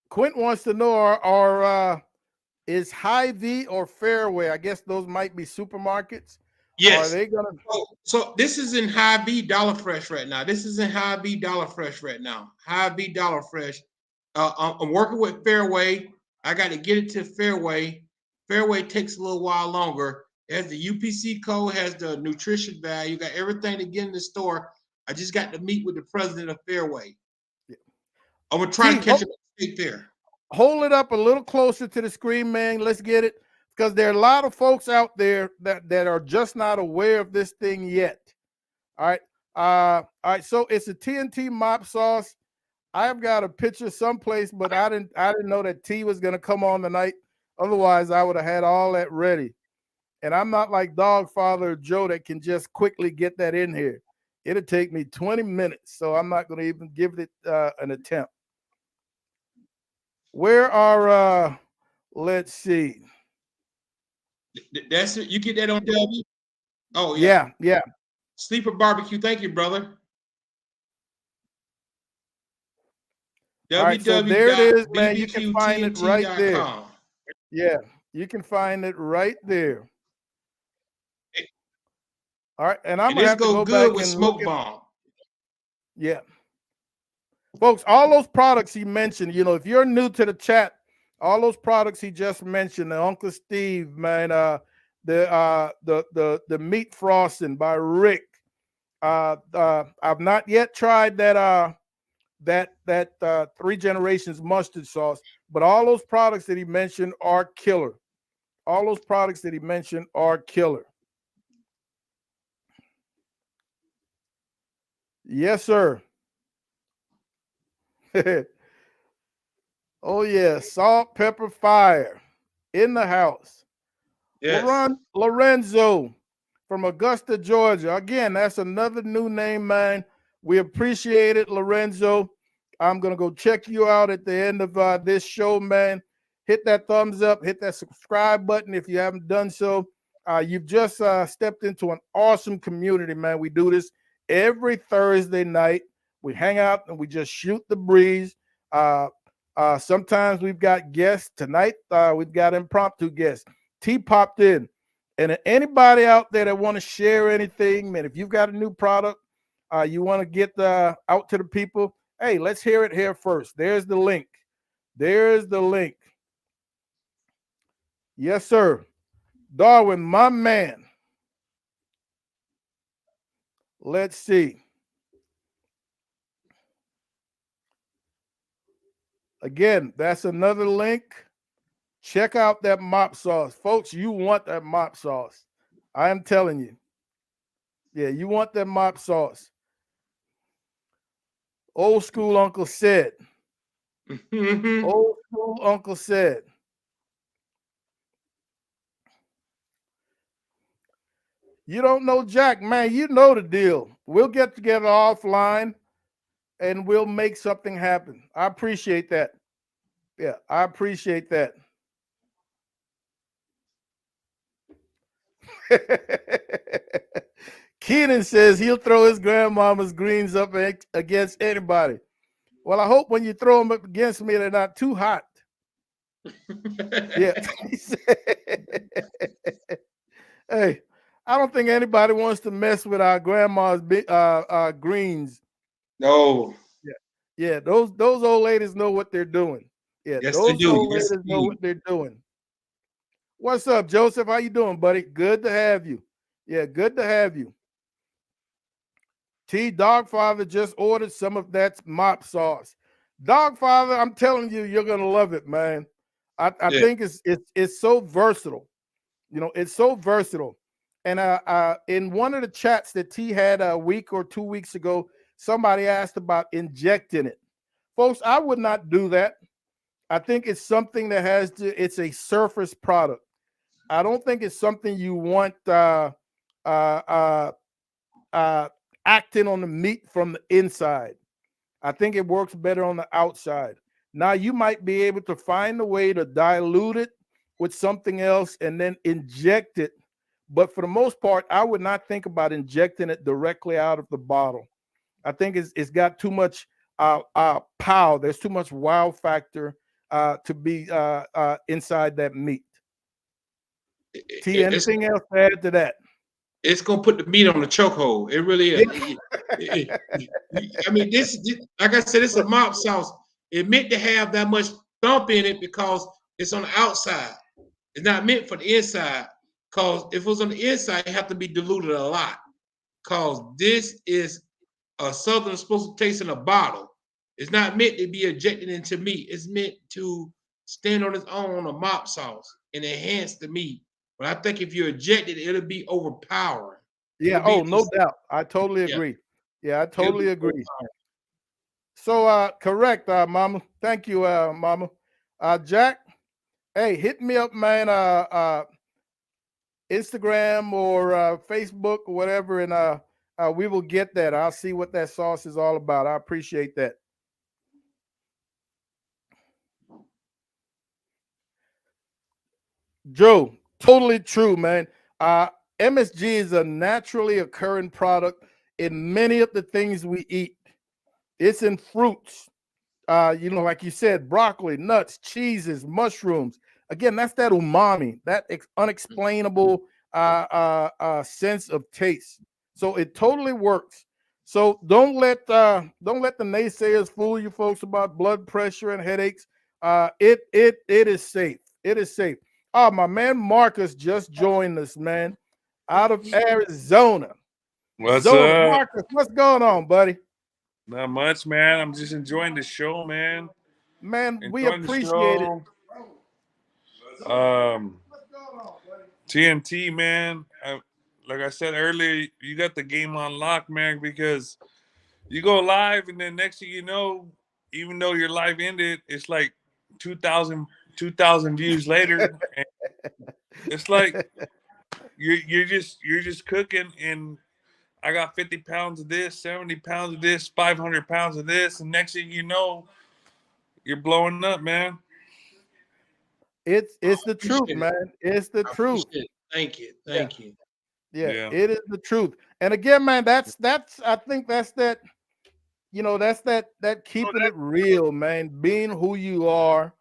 Quint wants to know are is Hy-Vee or Fairway? I guess those might be supermarkets. Yes. Are they gonna? So this is in Hy-Vee Dollar Fresh right now. Hy-Vee Dollar Fresh. I'm working with Fairway. I got to get it to Fairway. Fairway takes a little while longer. It has the UPC code, has the nutrition value, got everything to get in the store. I just got to meet with the president of Fairway. Yeah. I'm gonna try to catch him there. Hold it up a little closer to the screen, man. Let's get it, because there are a lot of folks out there that are just not aware of this thing yet. All right. All right. So it's a TNT mop sauce. I've got a picture someplace, but I didn't know that T was gonna come on tonight. Otherwise, I would have had all that ready. And I'm not like Dogfather Joe that can just quickly get that in here. It'll take me 20 minutes, so I'm not going to even give it an attempt. Where are, let's see. That's it. You get that on W? Oh, yeah. Yeah. Sleeper Barbecue. Thank you, brother. All right, so there it is, man. You can find it right there. Yeah, you can find it right there. All right, and I'm gonna have to go back and smoke bomb. Yeah, folks, all those products he mentioned. If you're new to the chat, all those products he just mentioned, the Uncle Steve, man, the meat frosting by Rick. I've not yet tried that that Three Generations mustard sauce. But all those products that he mentioned are killer. All those products that he mentioned are killer. Yes, sir. Oh yeah, salt, pepper, fire in the house. Yes. Lorenzo from Augusta, Georgia. Again, that's another new name, man. We appreciate it, Lorenzo. I'm going to go check you out at the end of this show, man. Hit that thumbs up, hit that subscribe button if you haven't done so. You've just stepped into an awesome community, man. We do this every Thursday night. We hang out and we just shoot the breeze. Sometimes we've got guests. Tonight, we've got impromptu guests. T popped in. And anybody out there that want to share anything, man, if you've got a new product, you want to get out to the people, hey, let's hear it here first. There's the link. There's the link. Yes, sir. Darwin, my man. Let's see. Again, that's another link. Check out that mop sauce. Folks, you want that mop sauce. I am telling you. Yeah, you want that mop sauce. Old school Uncle said. Old school Uncle said. You don't know Jack, man. You know the deal. We'll get together offline and we'll make something happen. I appreciate that. Yeah, I appreciate that. Keenan says he'll throw his grandmama's greens up against anybody. Well, I hope when you throw them up against me, they're not too hot. Yeah. Hey, I don't think anybody wants to mess with our grandma's greens. No. Yeah, yeah. Those old ladies know what they're doing. Yeah, Yes, they those do. old Yes, ladies they know do. what they're doing. What's up, Joseph? How you doing, buddy? Good to have you. Yeah, good to have you. T Dogfather just ordered some of that mop sauce. Dogfather, I'm telling you, you're gonna love it, man. I Yeah. think it's so versatile. You know, it's so versatile. And in one of the chats that T had a week or 2 weeks ago, somebody asked about injecting it. Folks, I would not do that. I think it's something that it's a surface product. I don't think it's something you want uh, uh, acting on the meat from the inside. I think it works better on the outside. Now you might be able to find a way to dilute it with something else and then inject it. But for the most part, I would not think about injecting it directly out of the bottle. I think it's got too much pow. There's too much wow factor to be inside that meat. T, It's anything else to add to that? it's gonna put the meat on the chokehold. It really is. I mean, like I said, it's a mop sauce. It meant to have that much thump in it because it's on the outside. It's not meant for the inside. Cause if it was on the inside, it have to be diluted a lot. Cause this is a something supposed to taste in a bottle. It's not meant to be injected into meat. It's meant to stand on its own on a mop sauce and enhance the meat. But I think if you inject it, it'll be overpowering. Yeah. It'll be Oh, no just doubt. I totally yeah. agree. Yeah, I It'll be totally agree. overpowering. So, correct, Mama. Thank you, Mama. Jack, hey, hit me up, man. Instagram or Facebook or whatever, and we will get that. I'll see what that sauce is all about. I appreciate that. Joe, totally true, man. Uh, MSG is a naturally occurring product in many of the things we eat. It's in fruits, like you said, broccoli, nuts, cheeses, mushrooms. Again, that's that umami, that unexplainable sense of taste. So it totally works. So don't let the naysayers fool you folks about blood pressure and headaches. It is safe. It is safe. Oh, my man Marcus just joined us, man, out of Arizona. What's Zona, up? Marcus, what's going on, buddy? Not much, man. I'm just enjoying the show, man. Man, we Enjoying the appreciate it. show. Um, TNT, man. Like I said earlier, you got the game on lock, man, because you go live and then next thing you know, even though your live ended, it's like 2,000 views later. And it's like you're just cooking, and I got 50 pounds of this, 70 pounds of this, 500 pounds of this, and next thing you know, you're blowing up, man. I It's the truth, appreciate it. man. It's the I truth. appreciate it. Thank you. Yeah, Thank you. yeah. Yeah. It is the truth. And again, man, that's I think that's that, that's that keeping it real, man. Being who you are,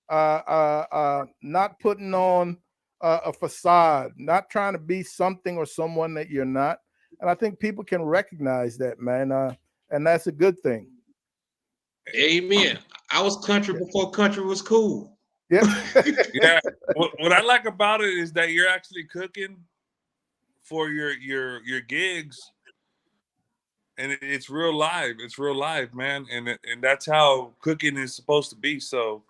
not putting on a facade, not trying to be something or someone that you're not. And I think people can recognize that, man. And that's a good thing. Amen. I was country before country was cool. Yeah. Yeah. What I like about it is that you're actually cooking for your gigs, and it's real live. It's real live, man. And that's how cooking is supposed to be. So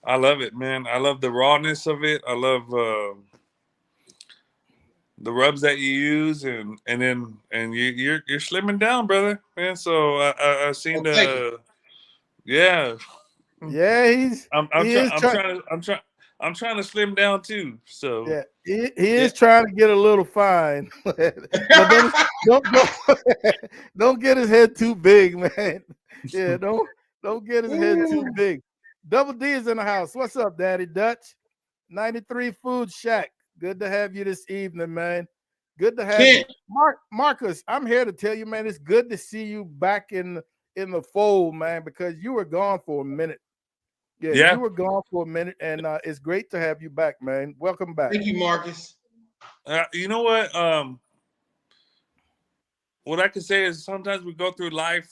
I love it, man. I love the rawness of it. I love the rubs that you use, and you're slimming down, brother, man. So I seen Oh, thank you. the yeah. Yeah, I'm he trying. is trying. I'm trying to slim down too. So Yeah, he Yeah. is trying to get a little fine, but don't don't get his head too big, man. Yeah, don't get his head too Ooh. big. Double D is in the house. What's up, Daddy Dutch? 93 Food Shack. Good to have you this evening, man. Good to have you, Kent, Marcus. I'm here to tell you, man. It's good to see you back in the fold, man, because you were gone for a minute. Yeah, you yeah, were gone for a minute, and it's great to have you back, man. Welcome back. thank you, Marcus. you know what? What I can say is sometimes we go through life,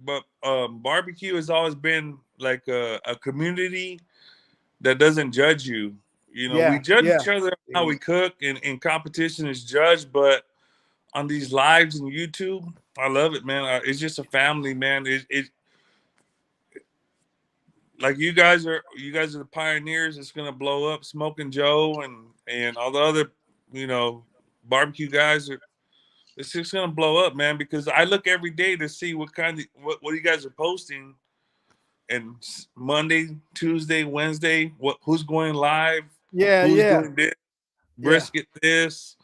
but barbecue has always been like a community that doesn't judge you. You know, we Yeah, judge yeah, each other on how we Amen. cook, and in competition is judged, but on these lives and YouTube, I love it, man. It's just a family, man. It like you guys are the pioneers. It's gonna blow up. Smoking Joe and all the other, you know, barbecue guys are. It's just gonna blow up, man. Because I look every day to see what you guys are posting, and Monday, Tuesday, Wednesday, who's going live, yeah, who's yeah, doing this, yeah, brisket this,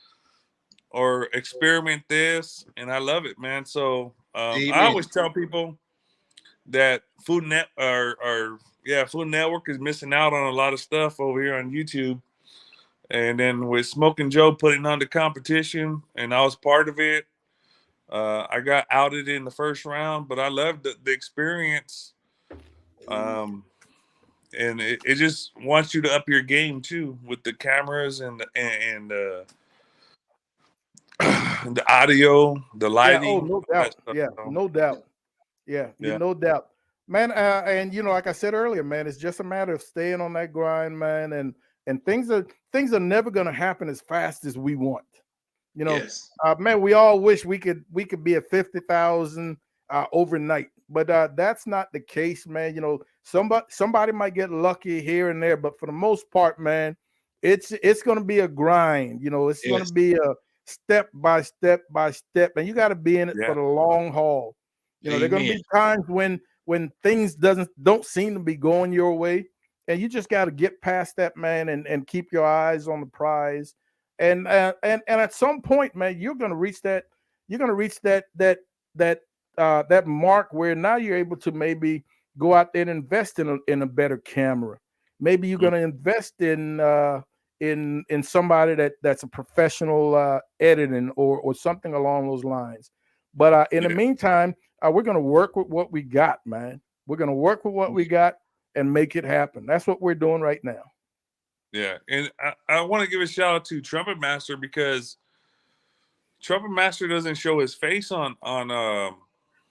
or experiment this, and I love it, man. So I Amen. always tell people that Food Network is missing out on a lot of stuff over here on YouTube. And then with Smoking Joe putting on the competition, and I was part of it. I got outed in the first round, but I loved the experience. Um, and it just wants you to up your game too with the cameras and the audio, the yeah. Oh, lighting, no all that doubt. stuff. Yeah, So, no doubt. Yeah, you yeah, no doubt, man. And like I said earlier, man, it's just a matter of staying on that grind, man. And things are never gonna happen as fast as we want. You know, Yes. man, we all wish we could be at 50,000 overnight, but that's not the case, man. Somebody might get lucky here and there, but for the most part, man, it's going to be a grind. It's going to Yes. be a step by step by step, and you got to be in it for yeah, the long haul. There are going to Amen. be times when things don't seem to be going your way, and you just got to get past that, man, and keep your eyes on the prize. And at some point, man, you're gonna reach that mark where now you're able to maybe go out there and invest in a better camera. Maybe you're mm, gonna invest in somebody that's a professional editing or something along those lines. But in the yeah, meantime, we're gonna work with what we got, man. We're gonna work with what we got and make it happen. That's what we're doing right now. yeah. And I want to give a shout out to Trumpet Master because Trumpet Master doesn't show his face on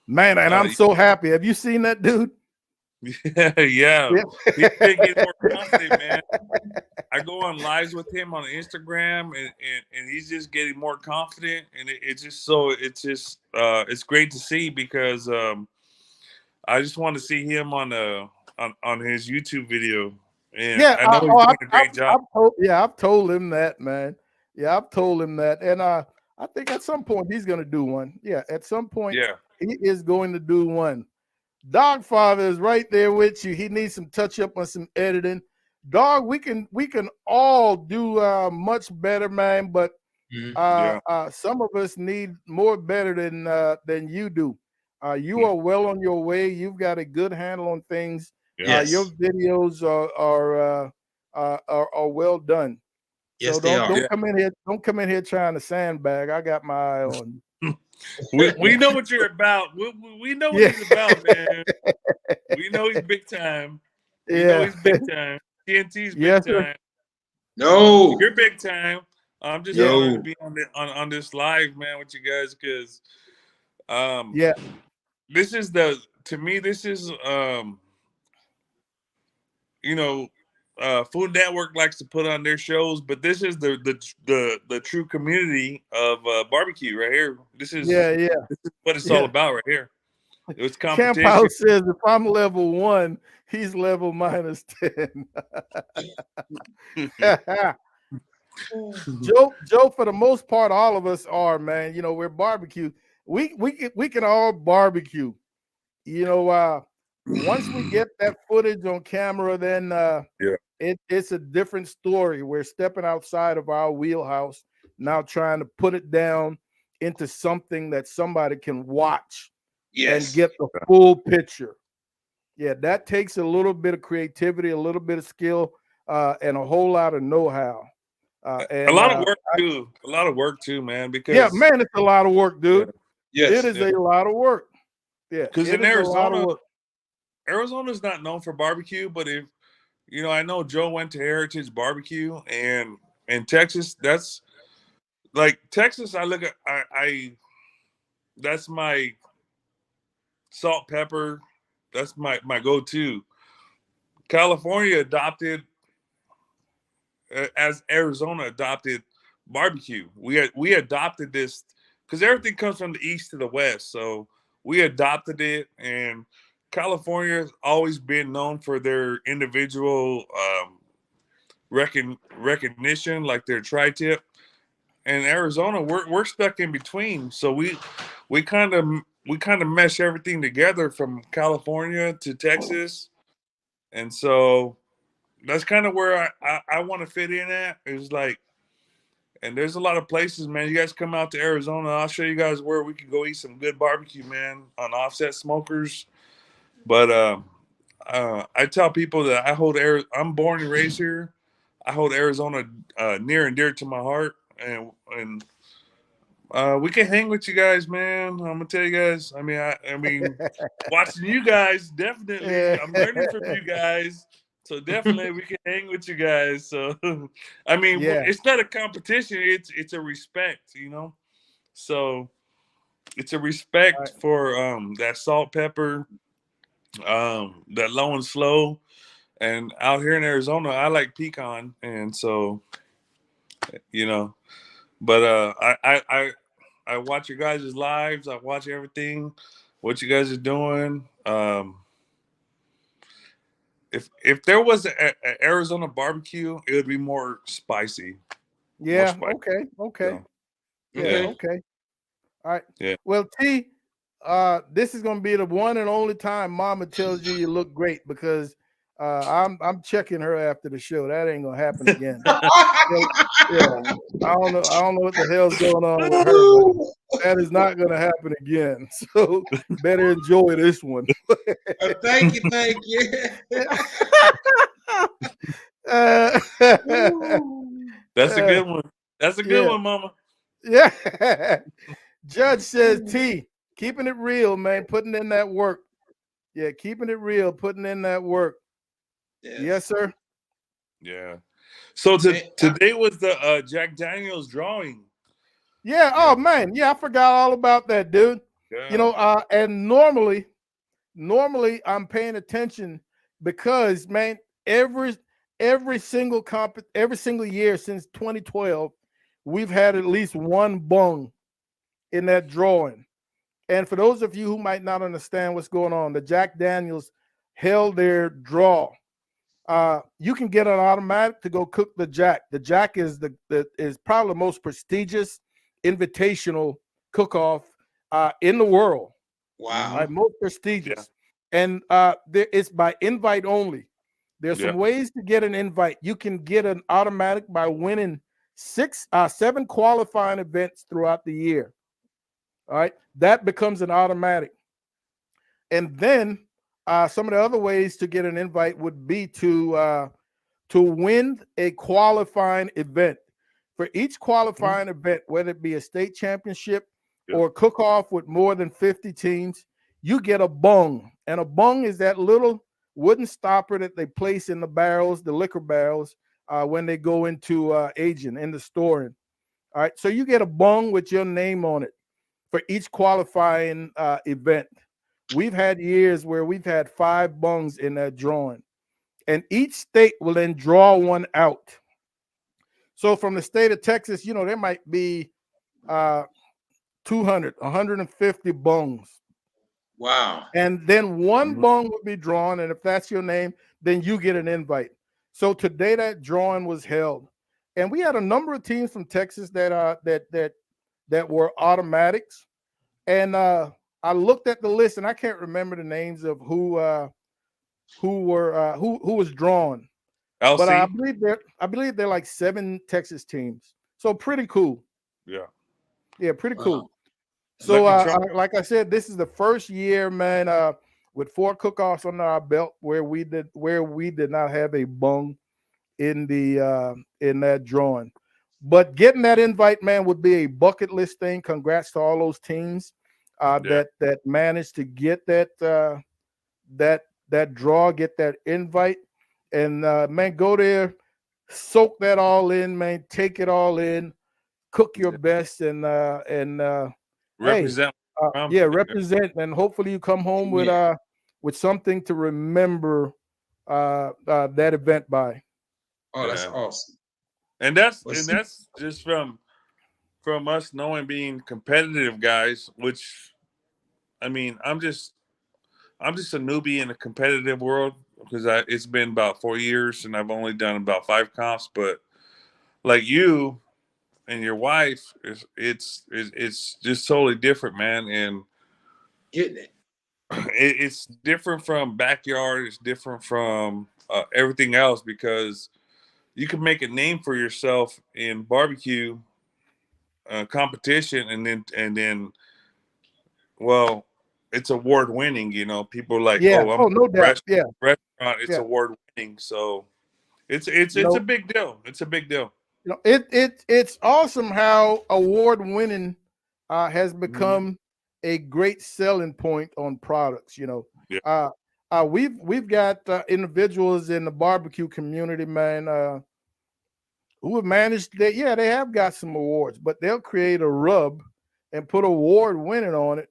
Man, and I'm uh so happy. Have you seen that dude? yeah. Yeah. He's been getting more confident, man. I go on lives with him on Instagram, and he's just getting more confident, and it's just so it's just it's great to see because I just want to see him on his YouTube video, and Yeah, I know he's doing a great job. I've told him that, man. Yeah, I've told him that, and I think at some point he's going to do one. Yeah, at some point Yeah, he is going to do one. Dogfather is right there with you. He needs some touch up on some editing. Dog, we can all do much better, man. But yeah, some of us need more better than you do. You are well on your way. You've got a good handle on things. yeah. Your Yes. videos are well done. So Yes, they don't are. Yeah. come in here. Don't come in here trying to sandbag. I got my eye on you. We know what you're about. We know what Yeah, he's about, man. We know he's big time. We know yeah, he's big time. TNT's big yes, sir. time. No. You're big time. I'm just Yeah, honored to No. be on this live, man, with you guys, because yeah, this is to me this is you know, Food Network likes to put on their shows, but this is the true community of barbecue right here. yeah, yeah, This is what it's all yeah. about right here. It's Camp competition. House says if I'm level 1, he's level -10. Joe, for the most part, all of us are, man. You know, we're barbecue. We can all barbecue. You know, once we get that footage on camera, then Yeah. it's a different story. We're stepping outside of our wheelhouse now, trying to put it down into something that somebody can watch and Yes. get the full picture. Yeah, that takes a little bit of creativity, a little bit of skill, and a whole lot of know-how. A And lot of work too. A lot of work too, man. yeah, Because man, it's a lot of work, dude. It Yes. is a lot of work. Yeah, because it in is a lot of Arizona, work. Arizona's not known for barbecue, but if I know Joe went to Heritage Barbecue, and in Texas, that's like Texas. I look at I that's my salt pepper. That's my go-to. California adopted as Arizona adopted barbecue. We adopted this because everything comes from the east to the west. So we adopted it, and California's always been known for their individual recognition, like their tri-tip. And Arizona, we're stuck in between. So we kind of mesh everything together from California to Texas, and so that's kind of where I want to fit in at. Is like, and there's a lot of places, man. You guys come out to Arizona, I'll show you guys where we can go eat some good barbecue, man, on offset smokers. But I tell people that I'm born and raised here. I hold Arizona near and dear to my heart, and we can hang with you guys, man. I'm gonna tell you guys. I mean, watching you guys, definitely. Yeah, I'm learning from you guys, so definitely we can hang with you guys. So, I mean, yeah. it's not a competition. It's a respect, you know. So it's a Right. respect for that salt pepper, that low and slow, and out here in Arizona, I like pecan, and so you know. But I watch your guys' lives. I watch everything, what you guys are doing. If there was a Arizona barbecue, it would be more spicy, more Yeah. spicy. Okay. Okay. So, Yeah. yeah, Okay. Okay. All right. yeah. Well, T, this is gonna be the one and only time Mama tells you look great, because I'm checking her after the show. That ain't gonna happen again. So, yeah. I don't know what the hell's going on with her, but that is not gonna happen again. So better enjoy this one. Thank you. Thank you. Uh, That's a good one. That's a good yeah. one, Mama. Yeah. Judge says T, keeping it real, man, putting in that work. Yeah, keeping it real, putting in that work. Yes, Yes. sir. Yeah. So And today was the Jack Daniels drawing. Yeah. Yeah. Oh man. Yeah, I forgot all about that, dude. You Yeah. know, and normally I'm paying attention because, man, every every single every single year since 2012, we've had at least one bung in that drawing. And for those of you who might not understand what's going on, the Jack Daniels held their draw. You can get an automatic to go cook the Jack. The Jack is is probably the most prestigious invitational cook-off in the world. Wow. Right, most Yeah. prestigious, and it's by invite only. There's Yeah. some ways to get an invite. You can get an automatic by winning 7 qualifying events throughout the year. All right, that becomes an automatic. And then some of the other ways to get an invite would be to win a qualifying event. For each qualifying event, whether it be a state championship Yeah. or a cook-off with more than 50 teams, you get a bung. And a bung is that little wooden stopper that they place in the barrels, the liquor barrels, when they go into aging, in the storing. All right, so you get a bung with your name on it for each qualifying event. We've had years where we've had 5 bungs in that drawing, and each state will then draw one out. So from the state of Texas, there might be 200, 150 bungs. Wow. And then one Mhm. bung would be drawn. And if that's your name, then you get an invite. So today that drawing was held. And we had a number of teams from Texas that were automatics. And I looked at the list and I can't remember the names of who was drawn. But LC. I believe they're like 7 Texas teams. So pretty cool. Yeah. Yeah, pretty Wow. cool. So Lucky Charm. like I said, this is the first year, man, with 4 cook-offs under our belt where we did not have a bung in that drawing. But getting that invite, man, would be a bucket list thing. Congrats to all those teams Yeah. that managed to get that draw, get that invite, and man, go there, soak that all in, man, take it all in, cook your Yeah. best, and hey, Represent from. yeah, Yeah. represent, and hopefully you come home Amen. with something to remember that event by. Oh, that's Yeah. awesome. And that's But and see, that's just from us knowing being competitive guys, which I mean, I'm just a newbie in the competitive world because it's been about 4 years and I've only done about 5 comps. But like you and your wife, it's just totally different, man. And getting it. it's different from backyard. It's different from everything else because you can make a name for yourself in barbecue competition, and then well, it's award winning. People are like, Yeah. oh, I'm Oh, no doubt. Yeah. restaurant. It's Yeah. award winning, so it's a You big deal. It's a big deal. it's awesome how award winning has Hmm. become a great selling point on products. Yeah, Uh, we've got individuals in the barbecue community, man, who have managed that. Yeah, they have got some awards, but they'll create a rub and put award winning on it.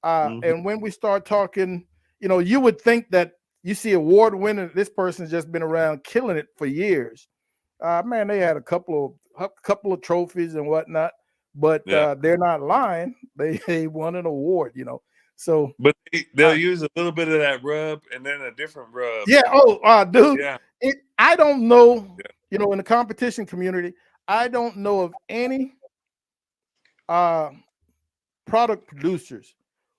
hmm And when we start talking, you would think that you see award winning, this person's just been around killing it for years. Man, they had a couple of trophies and whatnot, but yeah. they're not lying. They won an award. So But they'll uh, use a little bit of that rub and then a different rub. yeah. Oh, dude, Yeah, I don't know. yeah, In the competition community, I don't know of any uh, product producers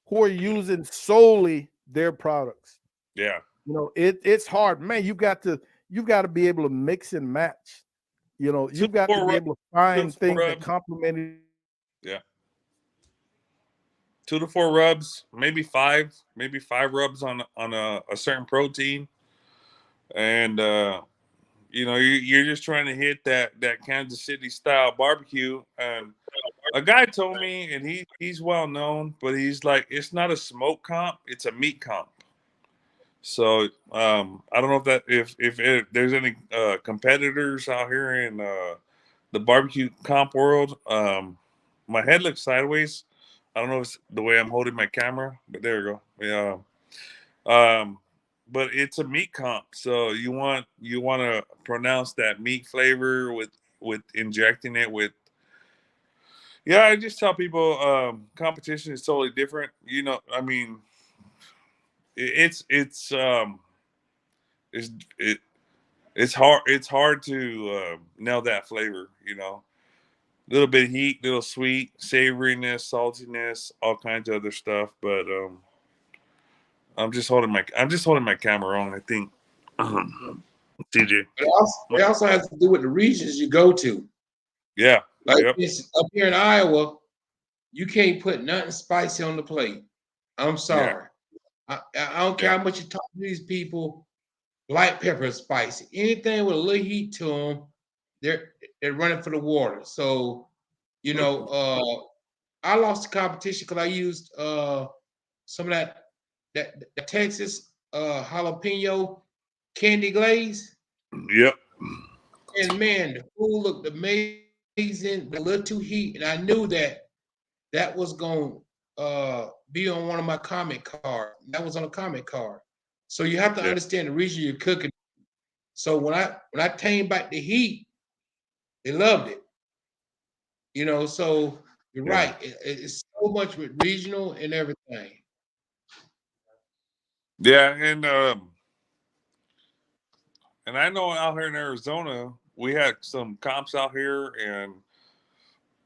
who are using solely their products. yeah. It's hard, man. You've got to be able to mix and match. Two You've to got to four be rubs. able to Two find to four things that rubs. complement. Yeah, 2 to 4 rubs, maybe five rubs on a certain protein, and you're just trying to hit that Kansas City style barbecue. And a guy told me, and he's well known, but he's like, it's not a smoke comp, it's a meat comp. So I don't know if there's any competitors out here in the barbecue comp world. My head looks sideways. I don't know if it's the way I'm holding my camera, but there we go. Yeah. But it's a meat comp, so you want to pronounce that meat flavor with injecting it with Yeah, I just tell people competition is totally different. You know, I mean, it's it's it it's hard to nail that flavor. You know, a little bit of heat, little sweet, savoriness, saltiness, all kinds of other stuff. But I'm just holding my camera on. I think, TJ. It also has to do with the regions you go to. Yeah. Like Yep. up here in Iowa, you can't put nothing spicy on the plate. I'm sorry. I don't care how much you talk to these people. Black pepper is spicy. Anything with a little heat to them, they're running for the water. So, you know, I lost the competition because I used some of that Texas jalapeno candy glaze. Yep. And man, the food looked amazing, but a little too heat. And I knew that was going to be on one of my comment cards. That was on a comment card. So you have to understand the region you're cooking. So when I tamed back the heat, they loved it. You know, so you're right. It's so much with regional and everything. Yeah, and I know out here in Arizona, we had some comps out here, and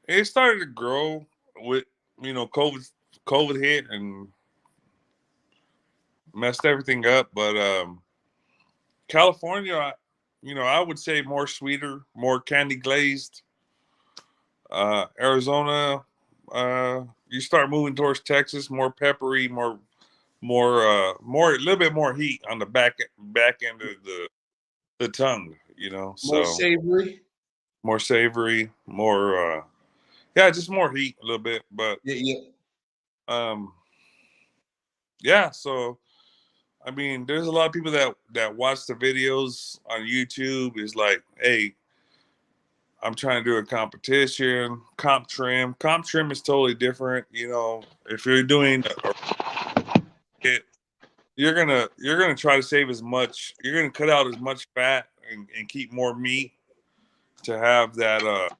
it started to grow with COVID hit and messed everything up. But California, I would say more sweeter, more candy glazed. Arizona, you start moving towards Texas, more peppery, more a little bit more heat on the back end of the tongue. More So savory. more savory, more yeah, just more heat a little bit. But Yeah. um, yeah. So I mean, there's a lot of people that watch the videos on YouTube. Is like, hey, I'm trying to do a competition, comp trim. Comp trim is totally different. If you're doing it, you're gonna try to save as much. You're gonna cut out as much fat and keep more meat to have that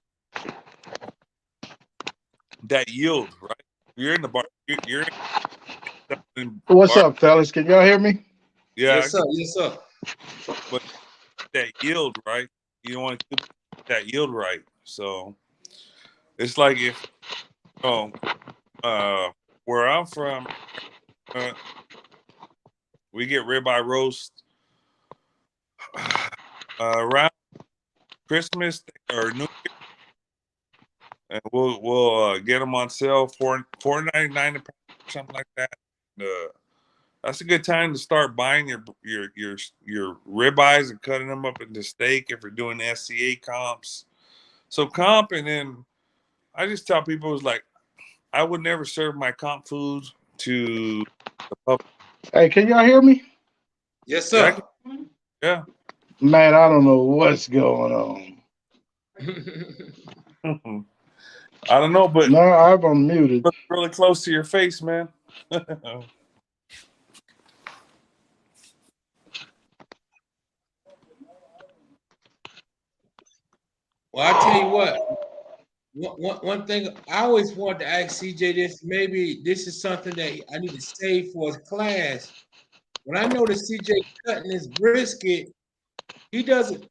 yield, right? You're in the bar. You're in What's bar. up, fellas? Can y'all hear me? Yeah, Yes, sir. Yes, sir. but that yield, right? You don't want to keep that yield right. So it's like if uh, where I'm from, uh, we get ribeye roast around Christmas or New Year, and we'll get them on sale for $4.99 a pound, something like that. Uh, that's a good time to start buying your ribeyes and cutting them up into steak if you're doing SCA comps. So comp, and then I just tell people it's like I would never serve my comp food to the public. Hey, can y'all hear me? Yes, Yeah, sir. yeah. Man, I don't know what's going on. I don't know, but No, I'm unmuted. look really close to your face, man. Well, I tell you what. One thing I always wanted to ask CJ this. Maybe this is something that I need to save for his class. When I notice CJ cutting his brisket, he doesn't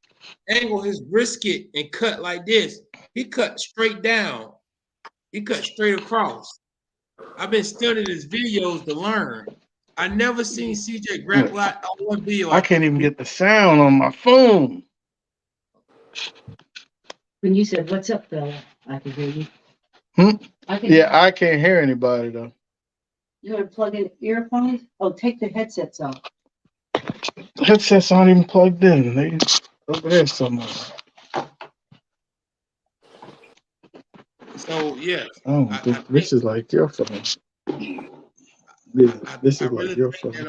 angle his brisket and cut like this. He cut straight down. He cut straight across. I've been studying his videos to learn. I never seen CJ grapple out on one video. I can't even get the sound on my phone. When you said, "What's up, fella?" I can hear you. Yeah, I can't hear anybody though. You want to plug in earphones? Oh, take the headsets off. The headsets aren't even plugged in. They over there somewhere. So yeah, Oh, I this think is like your phone. Yeah, this I is like really your think phone. that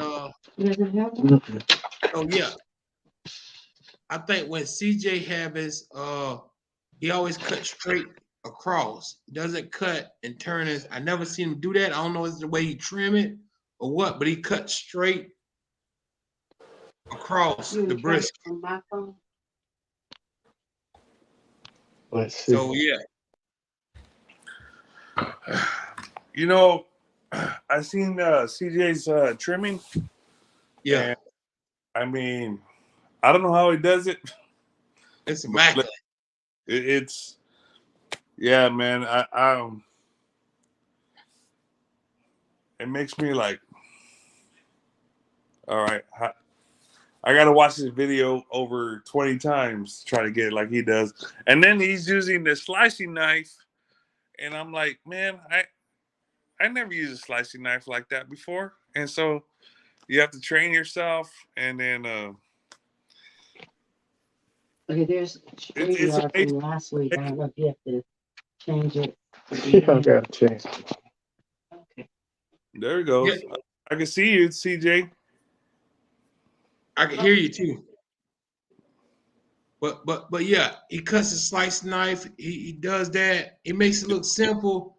Doesn't have one? Mm-mm. oh yeah, I think when CJ have his he always cut straight across. He doesn't cut and turn his. I never seen him do that. I don't know if it's the way he trim it or what, but he cut straight across You the want to try it brisket. on my phone? Let's see. So yeah, You know, I seen CJ's trimming, Yeah, and I mean, I don't know how he does it, it's but immaculate. it's yeah, man. It makes me like, all right, I gotta watch this video over 20 times to try to get it like he does. And then he's using the slicing knife, and I'm like, man, I never used a slicing knife like that before. And so you have to train yourself, and then Okay, there's a it's StreamYard amazing. from last week. I don't know if you have to change it. Yeah, I gotta change. Okay. There he Yeah, goes. I can see you, CJ. I can hear you too. But yeah, he cuts a slice knife. He does that. It makes it look simple,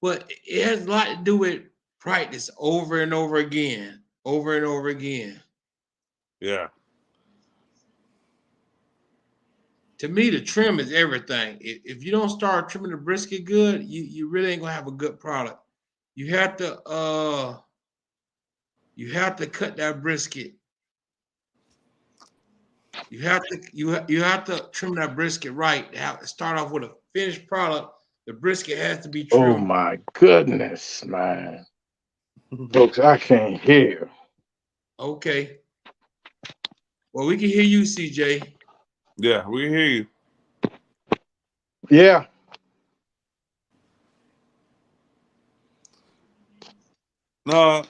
but it has a lot to do with practice over and over again, over and over again. Yeah. To me, the trim is everything. If you don't start trimming the brisket good, you really ain't gonna have a good product. You have to cut that brisket. You have to trim that brisket right. Start off with a finished product. The brisket has to be Oh trimmed. my goodness, man. Folks, I can't hear. Okay. Well, we can hear you, CJ. Yeah, we can hear you. Yeah. No,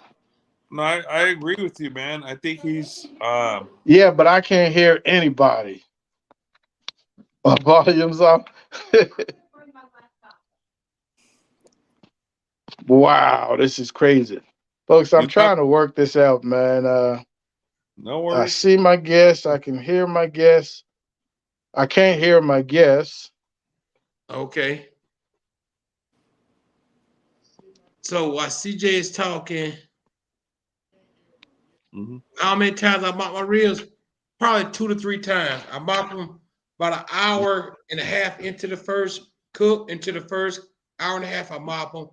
no, I agree with you, man. I think he's Yeah, but I can't hear anybody. My volume's up. Wow, this is crazy. Folks, I'm you talk trying to work this out, man. no I worries. see my guests. I can hear my guests. I can't hear my guests. Okay. So while CJ is talking, Mm-hmm. how many times I mop my ribs? Probably 2 to 3 times. I mop them about an hour and a half into the first cook, into the first hour and a half. I mop them.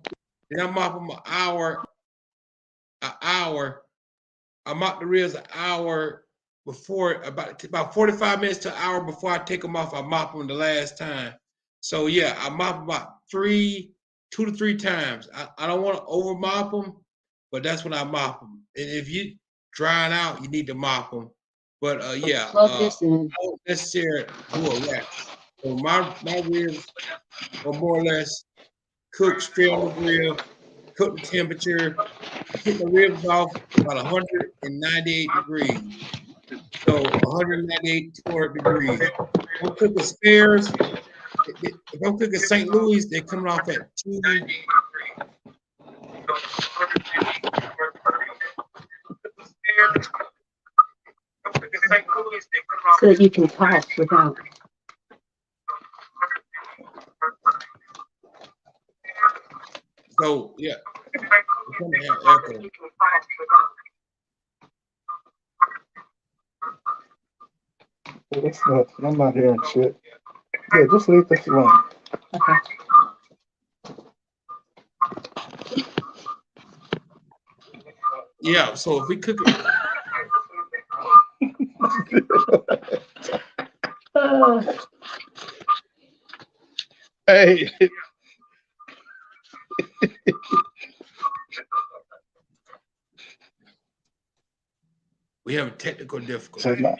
Then I mop them an hour. I mop the ribs an hour before, about 45 minutes to an hour before I take them off. I mop them the last time. So yeah, I mop about 2 to 3 times. I don't want to over mop them, but that's when I mop them. And if you drying out, you need to mop them. But yeah, Plug this in. I don't necessarily do a wax. So my ribs are more or less cooked straight on the grill, cook the temperature. I take the ribs off about 198 degrees. So 198, 200 degrees. If I'm cooking spares, if I'm cooking St. Louis, they're coming off at two. So that you can talk without. So yeah, it's gonna have echo. I'm not hearing shit. Yeah, just leave this alone. Okay. Yeah, so if we cook it, Hey, we have a technical so difficulty. now,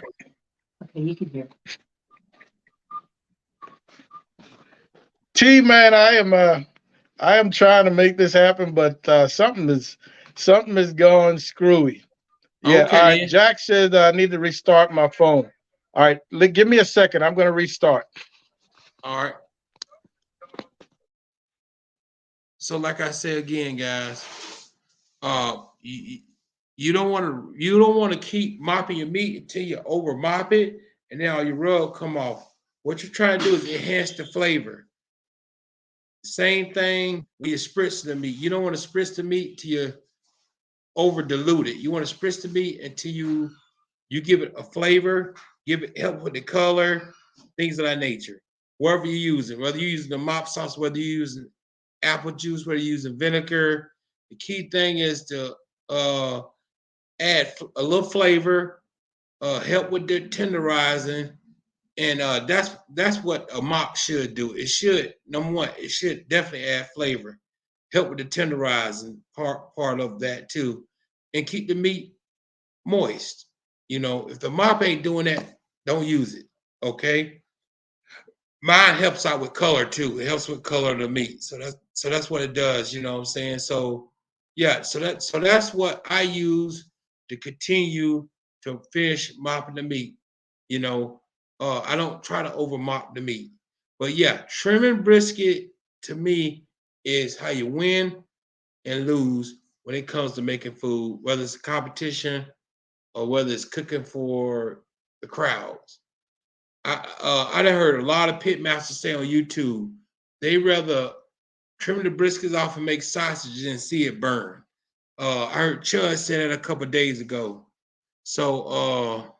Okay, you can hear. T man, I am trying to make this happen, but something is going screwy. Yeah, all Okay, right. then. Jack said I need to restart my phone. All right, give me a second. I'm going to restart. All right. So like I said again, guys, you don't want to keep mopping your meat until you over mop it, and then all your rub come off. What you're trying to do is enhance the flavor. Same thing when you spritz the meat. You don't want to spritz the meat till you over dilute it. You want to spritz the meat until you give it a flavor, give it help with the color, things of that nature. Wherever you use it, whether you're using the mop sauce, whether you're using apple juice, whether you're using vinegar. The key thing is to add a little flavor, help with the tenderizing, and that's what a mop should do. It should, number one, it should definitely add flavor, help with the tenderizing part of that too, and keep the meat moist. You know, if the mop ain't doing that, don't use it. Okay. Mine helps out with color too. It helps with color of the meat. So that's what it does, you know what I'm saying? So yeah, so that's what I use to continue to finish mopping the meat. You know, I don't try to over mop the meat. But yeah, trimming brisket to me is how you win and lose when it comes to making food, whether it's a competition or whether it's cooking for the crowds. I done heard a lot of pit masters say on YouTube they rather trim the briskets off and make sausage than see it burn. I heard Chud say that a couple days ago. So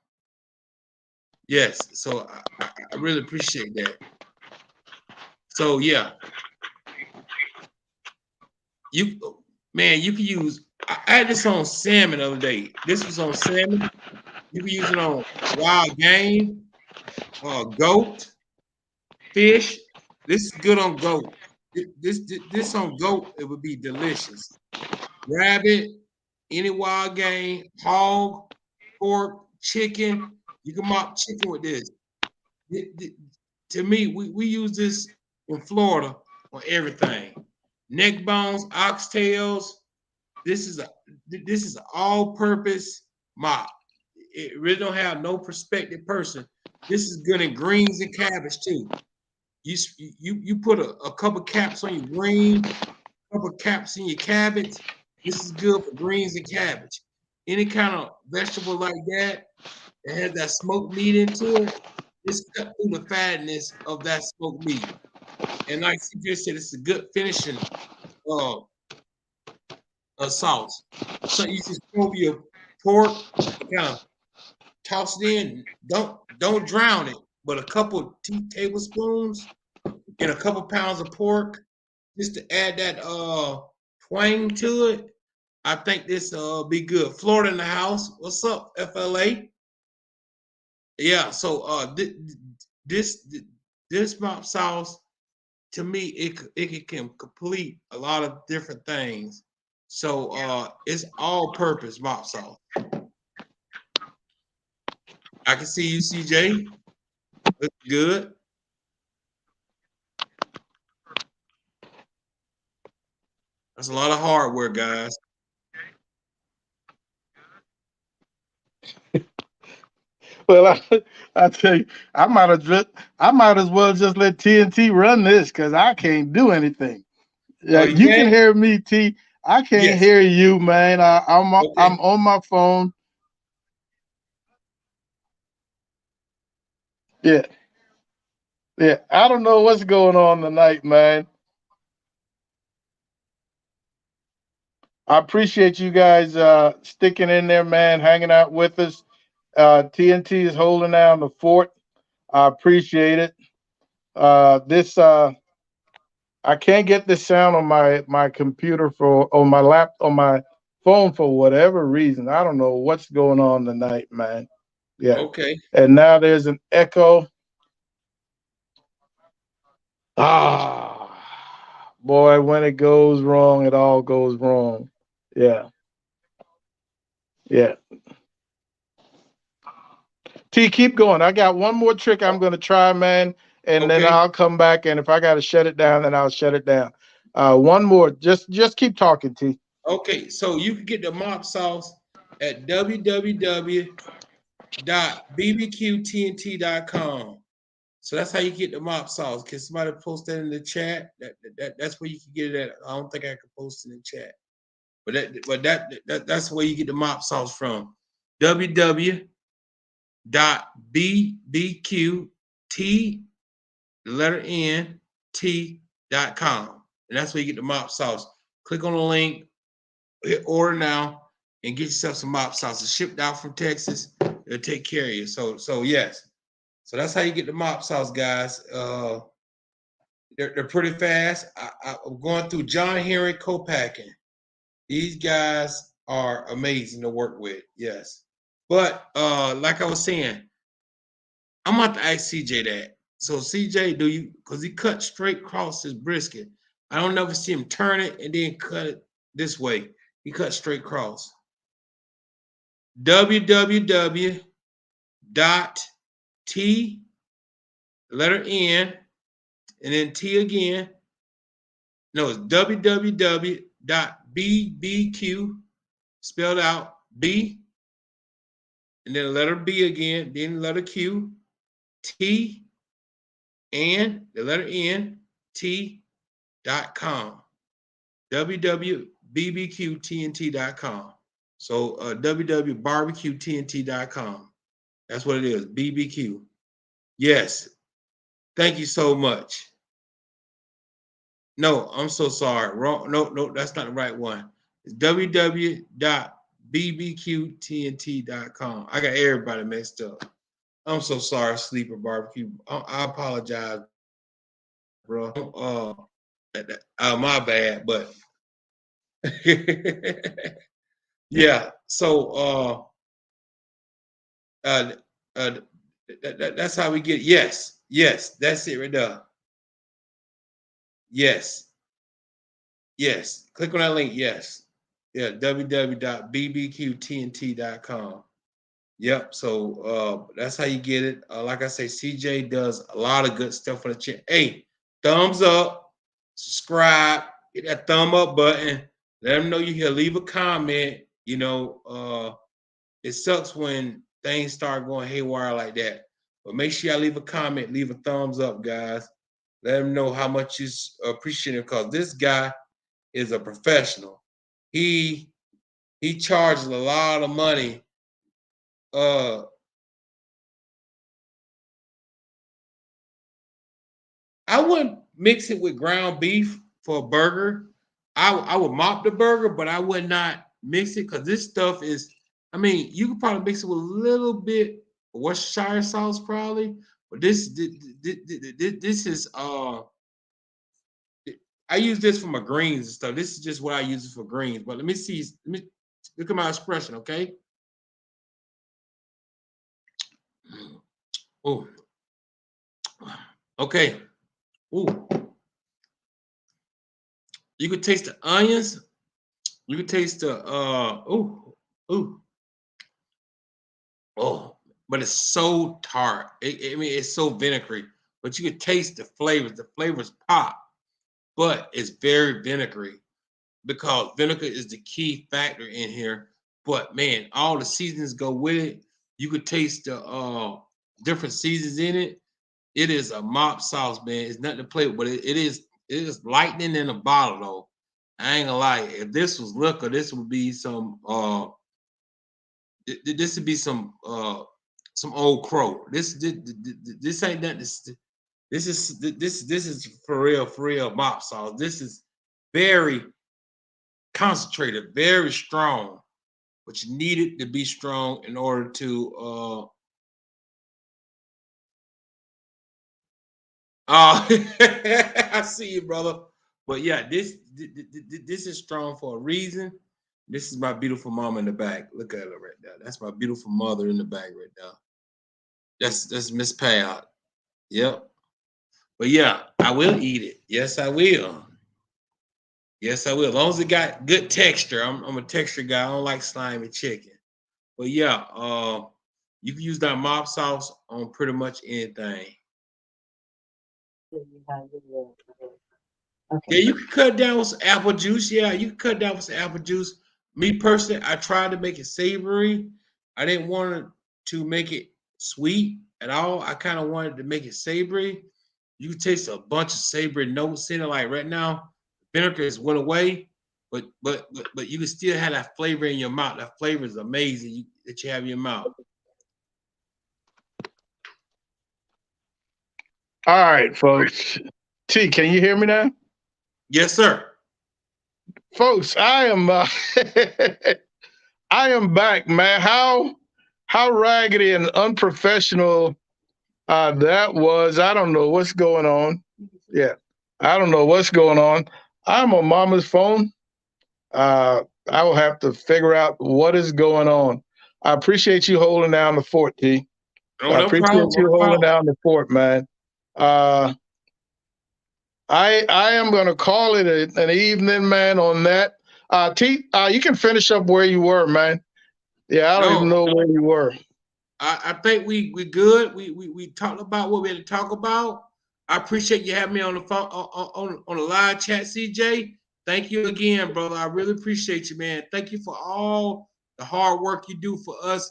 yes, so I really appreciate that. So yeah, you man, you can use. I had this on salmon the other day. This was on salmon. You can use it on wild game, goat, fish. This is good on goat. This on goat, it would be delicious. Rabbit, any wild game, hog, pork, chicken. You can mop chicken with this. To me, we use this in Florida on everything. Neck bones, oxtails. This is a this is an all-purpose mop. It really don't have no prospective person. This is good in greens and cabbage too. You put a couple caps on your green, a couple caps in your cabbage. This is good for greens and cabbage. Any kind of vegetable like that that has that smoked meat into it, it's cut through the fatness of that smoked meat. And like CJ said, it's a good finishing uh, sauce. So you just throw your pork, kind of toss it in. Don't drown it, but a couple tablespoons and a couple pounds of pork just to add that twang to it. I think this be good. Florida in the house. What's up, FLA? Yeah. So this this mop sauce to me it can complete a lot of different things. So it's all purpose mop sauce. I can see you, CJ. Looks good. That's a lot of hardware, guys. Well, I tell you, I might as well just let TNT run this because I can't do anything. Oh, Yeah, you you can can? hear me, T. I can't Yes. hear you, man. I'm Okay. on my phone. Yeah, yeah. I don't know what's going on tonight, man. I appreciate you guys sticking in there, man, hanging out with us. TNT is holding down the fort. I appreciate it. This I can't get the sound on my computer for on my phone for whatever reason. I don't know what's going on tonight, man. Yeah. Okay. And now there's an echo. Ah, boy, when it goes wrong, it all goes wrong. Yeah. Yeah. T, keep going. I got one more trick I'm going to try, man, and then Okay. I'll come back. And if I got to shut it down, then I'll shut it down. One more. Just keep talking, T. Okay. So you can get the mop sauce at www.bbqtnt.com. So that's how you get the mop sauce. Can somebody post that in the chat? That's where you can get it at. I don't think I can post it in the chat. That's where you get the mop sauce from. www.bbqt letter N T.com. And that's where you get the mop sauce. Click on the link, hit order now, and get yourself some mop sauce. It's shipped out from Texas. It'll take care of you. So yes. So that's how you get the mop sauce, guys. They're pretty fast. I'm going through John Henry co-packing. These guys are amazing to work with. Yes. But like I was saying, I'm about to ask CJ that. So CJ, do you, because he cut straight across his brisket. I don't ever see him turn it and then cut it this way. He cut straight across. www.t, letter N, and then T again. No, it's www.bbq, spelled out B, and then the letter B again, then the letter Q, T, and the letter N, T.com. www.bbqtnt.com. So www.barbecuetnt.com. That's what it is, BBQ. Yes. Thank you so much. No, I'm so sorry. Wrong. No, that's not the right one. It's www.bbqtnt.com. I got everybody messed up. I'm so sorry, Sleeper Barbecue. I apologize, bro. My bad, but yeah. So that's how we get it. Yes, that's it right there. Yes. Click on that link. Yes. Yeah, www.bbqtnt.com. Yep. So that's how you get it. Like I say, CJ does a lot of good stuff on the channel. Hey, thumbs up, subscribe, hit that thumb up button. Let them know you're here. Leave a comment. You know, it sucks when things start going haywire like that. But make sure y'all leave a comment, leave a thumbs up, guys. Let them know how much you appreciate it, because this guy is a professional. He charges a lot of money. I wouldn't mix it with ground beef for a burger. I would mop the burger, but I would not mix it, because this stuff is, I mean, you could probably mix it with a little bit of Worcestershire sauce, probably. But this is I use this for my greens and stuff. This is just what I use it for greens. But let me see. Let me look at my expression, okay? Oh, okay. Ooh. You could taste the onions. You could taste the oh, but it's so tart. I mean, it's so vinegary, but you could taste the flavors. The flavors pop, but it's very vinegary, because vinegar is the key factor in here. But man, all the seasonings go with it. You could taste the different seasons in it. It is a mop sauce, man. It's nothing to play with, but it is lightning in a bottle, though. I ain't gonna lie. If this was liquor, this would be some this would be some old crow. This ain't nothing. This is for real mop sauce. This is very concentrated, very strong, but you need it to be strong in order to I see you, brother. But yeah, this is strong for a reason. This is my beautiful mom in the back. Look at her right there. That's my beautiful mother in the back right there. That's Miss Pat. Yep. But yeah, I will eat it. Yes, I will. Yes, I will. As long as it got good texture. I'm a texture guy. I don't like slimy chicken. But yeah, you can use that mop sauce on pretty much anything. Okay. Yeah, you can cut down with some apple juice. Yeah, you can cut down with some apple juice. Me personally, I tried to make it savory. I didn't want to make it sweet at all. I kind of wanted to make it savory. You can taste a bunch of savory notes in it. Like right now, vinegar has went away, but you can still have that flavor in your mouth. That flavor is amazing that you have in your mouth. All right, folks. T, can you hear me now? Yes, sir. Folks, I am I am back, man. How raggedy and unprofessional that was. I don't know what's going on. Yeah. I don't know what's going on. I'm on Mama's phone. I will have to figure out what is going on. I appreciate you holding down the fort, T. Oh, I no appreciate problem. you No holding problem. down the fort, man. Uh, I am going to call it an evening, man. On that, T, you can finish up where you were, man. Yeah, I don't even No, know where you were. I think we good. We talked about what we had to talk about. I appreciate you having me on the phone on the live chat, CJ. Thank you again, brother. I really appreciate you, man. Thank you for all the hard work you do for us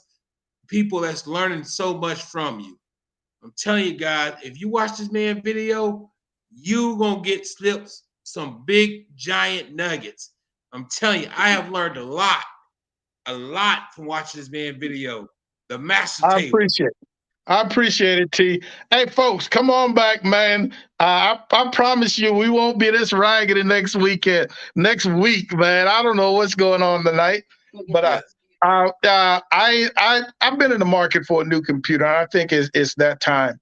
people that's learning so much from you. I'm telling you guys, if you watch this man video, you gonna get slips some big giant nuggets. I'm telling you, I have learned a lot from watching this man video. The master I table. appreciate it. I appreciate it, T. Hey, folks, come on back, man. I promise you, we won't be this raggedy next week, man. I don't know what's going on tonight, but Yes. I've been in the market for a new computer. I think it's that time.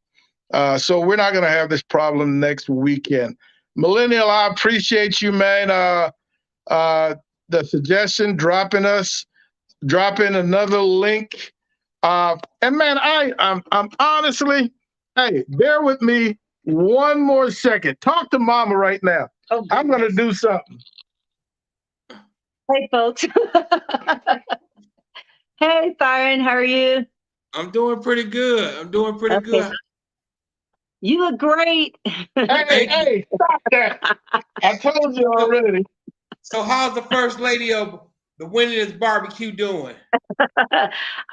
So we're not going to have this problem next weekend. Millennial, I appreciate you, man. The suggestion, dropping another link. And man, I'm honestly, hey, bear with me one more second. Talk to Mama right now. Oh, I'm gonna do something. hey, folks. Hey, Byron, how are you? I'm doing pretty good. I'm doing pretty Okay. good. You look great. Hey, stop that. I told you already. So how's the first lady of the winningest barbecue doing?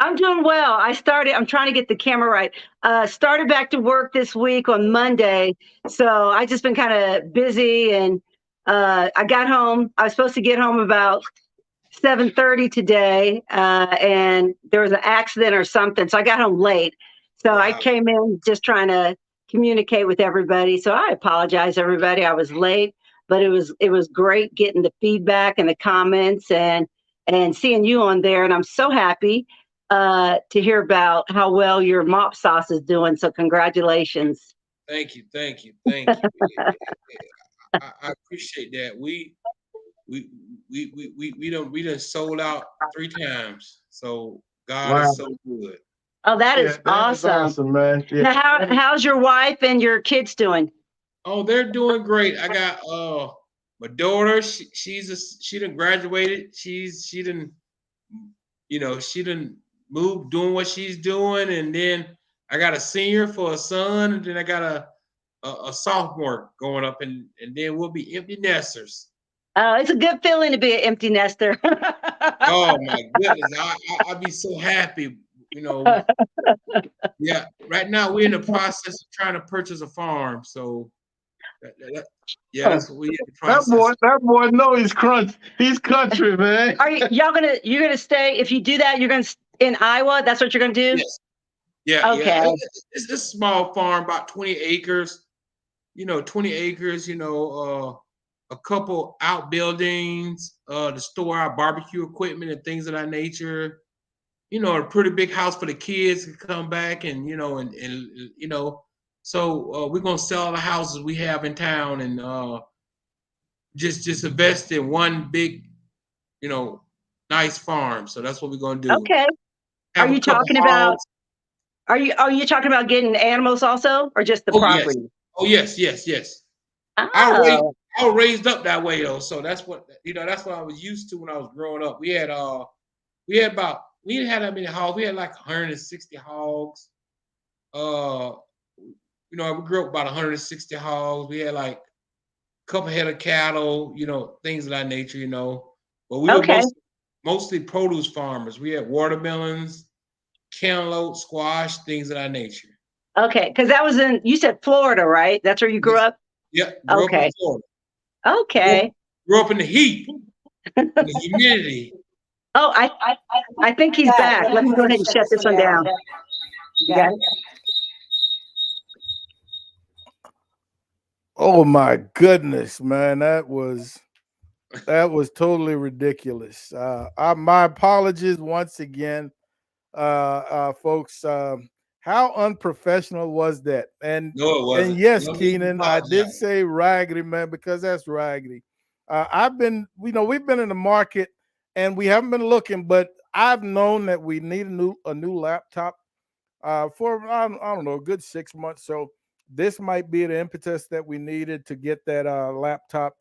I'm doing well. I'm trying to get the camera right. Started back to work this week on Monday. So I just been kind of busy and I got home. I was supposed to get home about 7:30 today, and there was an accident or something. So I got home late. So I Wow. came in just trying to communicate with everybody. So I apologize, everybody. I was late, but it was great getting the feedback and the comments and seeing you on there. And I'm so happy to hear about how well your mop sauce is doing. So congratulations. Thank you. I appreciate that. We done sold out 3 times. So God Wow. is so good. Oh, that Yeah, is that is awesome. awesome, man. Yeah. Now, how's your wife and your kids doing? Oh, they're doing great. I got my daughter. She done graduated. She done she done moved doing what she's doing, and then I got a senior for a son, and then I got a sophomore going up, and then we'll be empty nesters. Oh, it's a good feeling to be an empty nester. Oh my goodness, I'd be so happy. You know, yeah. Right now we're in the process of trying to purchase a farm, so yeah, Oh, that's what we're in the process. that boy know he's country, man. Are you're gonna stay if you do that? You're gonna in Iowa. That's what you're gonna do. Yes, yeah. Okay. It's a small farm, about 20 acres. 20 acres. A couple outbuildings to store our barbecue equipment and things of that nature. A pretty big house for the kids to come back and so we're gonna sell the houses we have in town and just invest in one big, you know, nice farm. So that's what we're gonna do. Okay. Are Have a you couple talking about? hogs. Are you talking about getting animals also, or just the Oh yes. property? Oh yes. I was raised, Oh, I was raised up that way though. So that's what I was used to when I was growing up. We didn't have that many hogs. We had like 160 hogs. Uh, we grew up about 160 hogs. We had like a couple head of cattle, things of that nature. But we were okay. mostly produce farmers. We had watermelons, cantaloupe, squash, things of that nature. Okay. Because that was you said Florida, right? That's where you grew Yes. up. Yep. Grew up in Okay. Florida. Grew up, Okay. grew up in the heat, and the humidity. Oh, I think he's back. Let me go ahead and shut this one down. You got it? Oh my goodness, man, that was totally ridiculous. My apologies once again, folks. How unprofessional was that? And No, it wasn't. yes, No need to Keenan, I did apologize. say raggedy, man, because that's raggedy. I've been, we've been in the market and we haven't been looking, but I've known that we need a new laptop for I don't know, a good 6 months. So this might be the impetus that we needed to get that laptop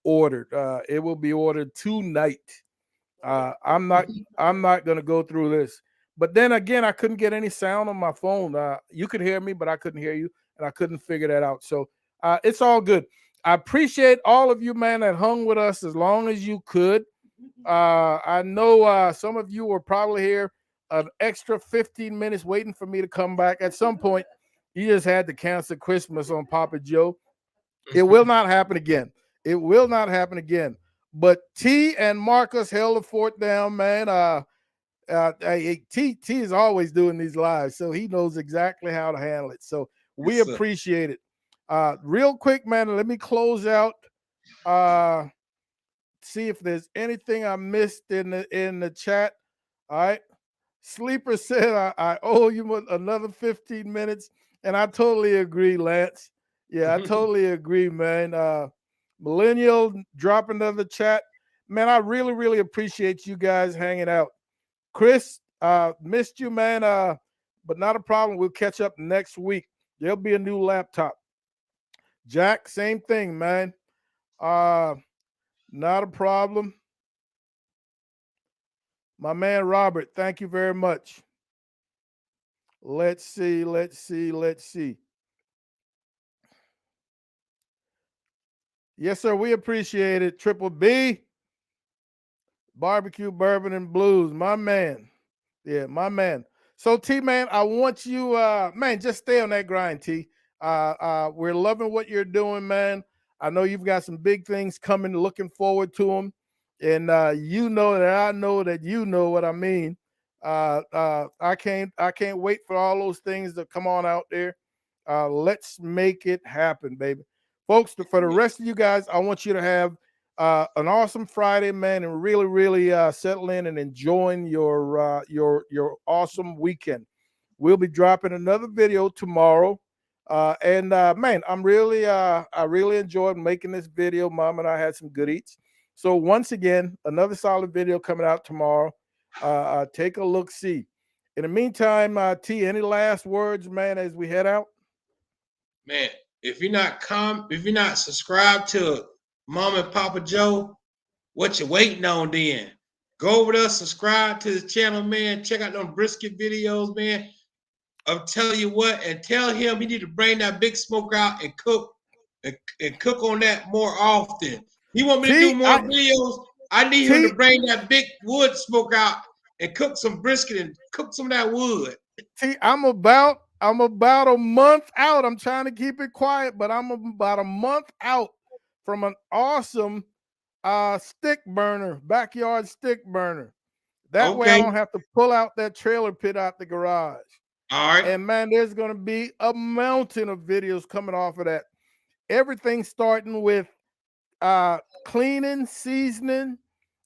ordered. It will be ordered tonight. I'm not going to go through this. But then again, I couldn't get any sound on my phone. You could hear me, but I couldn't hear you, and I couldn't figure that out. So it's all good. I appreciate all of you, man, that hung with us as long as you could. I know some of you were probably here an extra 15 minutes waiting for me to come back. At some point, you just had to cancel Christmas on Papa Joe. It will not happen again. It will not happen again. But T and Marcus held the fort down, man. T is always doing these lives, so he knows exactly how to handle it. So we Yes, sir. appreciate it. Real quick, man, let me close out. See if there's anything I missed in the chat. All right. Sleeper said I owe you another 15 minutes, and I totally agree, Lance. Yeah, I totally agree, man. Millennial, drop another chat. Man, I really, really appreciate you guys hanging out. Chris, missed you, man. But not a problem. We'll catch up next week. There'll be a new laptop. Jack, same thing, man. Not a problem. My man Robert, thank you very much. Let's see. Yes, sir. We appreciate it. Triple B, barbecue, bourbon, and blues. My man. Yeah, my man. So T, man, I want you, man, just stay on that grind, T. We're loving what you're doing, man. I know you've got some big things coming, looking forward to them. And you know that I know that you know what I mean. I can't wait for all those things to come on out there. Let's make it happen, baby. Folks, for the rest of you guys, I want you to have an awesome Friday, man, and really, really settle in and enjoying your awesome weekend. We'll be dropping another video tomorrow. And man, I really enjoyed making this video. Mom and I had some good eats. So once again, another solid video coming out tomorrow. Take a look, see. In the meantime, T, any last words, man, as we head out? Man, if you're not subscribed to Mom and Papa Joe, what you waiting on then? Go over there, subscribe to the channel, man. Check out them brisket videos, man. I'm telling you what, and tell him he need to bring that big smoke out and cook and cook on that more often. He want me to do more videos. I need him to bring that big wood smoke out and cook some brisket and cook some of that wood. T, I'm about a month out. I'm trying to keep it quiet, but I'm about a month out from an awesome stick burner, backyard stick burner. That way I don't have to pull out that trailer pit out the garage. All right. And man, there's going to be a mountain of videos coming off of that. Everything starting with cleaning, seasoning,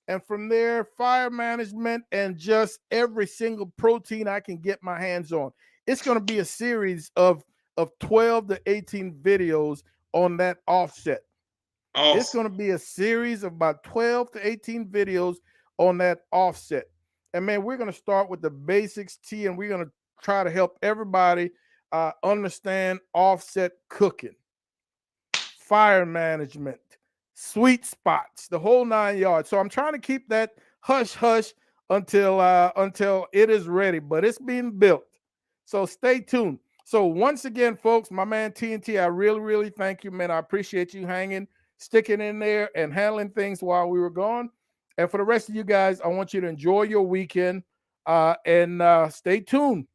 and from there, fire management and just every single protein I can get my hands on. It's going to be a series of 12 to 18 videos on that offset. Awesome. It's going to be a series of about 12 to 18 videos on that offset. And man, we're going to start with the basics, T, and we're going to try to help everybody understand offset cooking, fire management, sweet spots, the whole 9 yards. So I'm trying to keep that hush hush until it is ready, but it's being built. So stay tuned. So once again, folks, my man TNT, I really, really thank you, man. I appreciate you hanging, sticking in there, and handling things while we were gone. And for the rest of you guys, I want you to enjoy your weekend and stay tuned.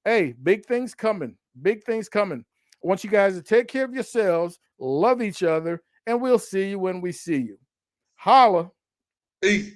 Hey, big things coming. Big things coming. I want you guys to take care of yourselves, love each other, and we'll see you when we see you. Holla. Peace.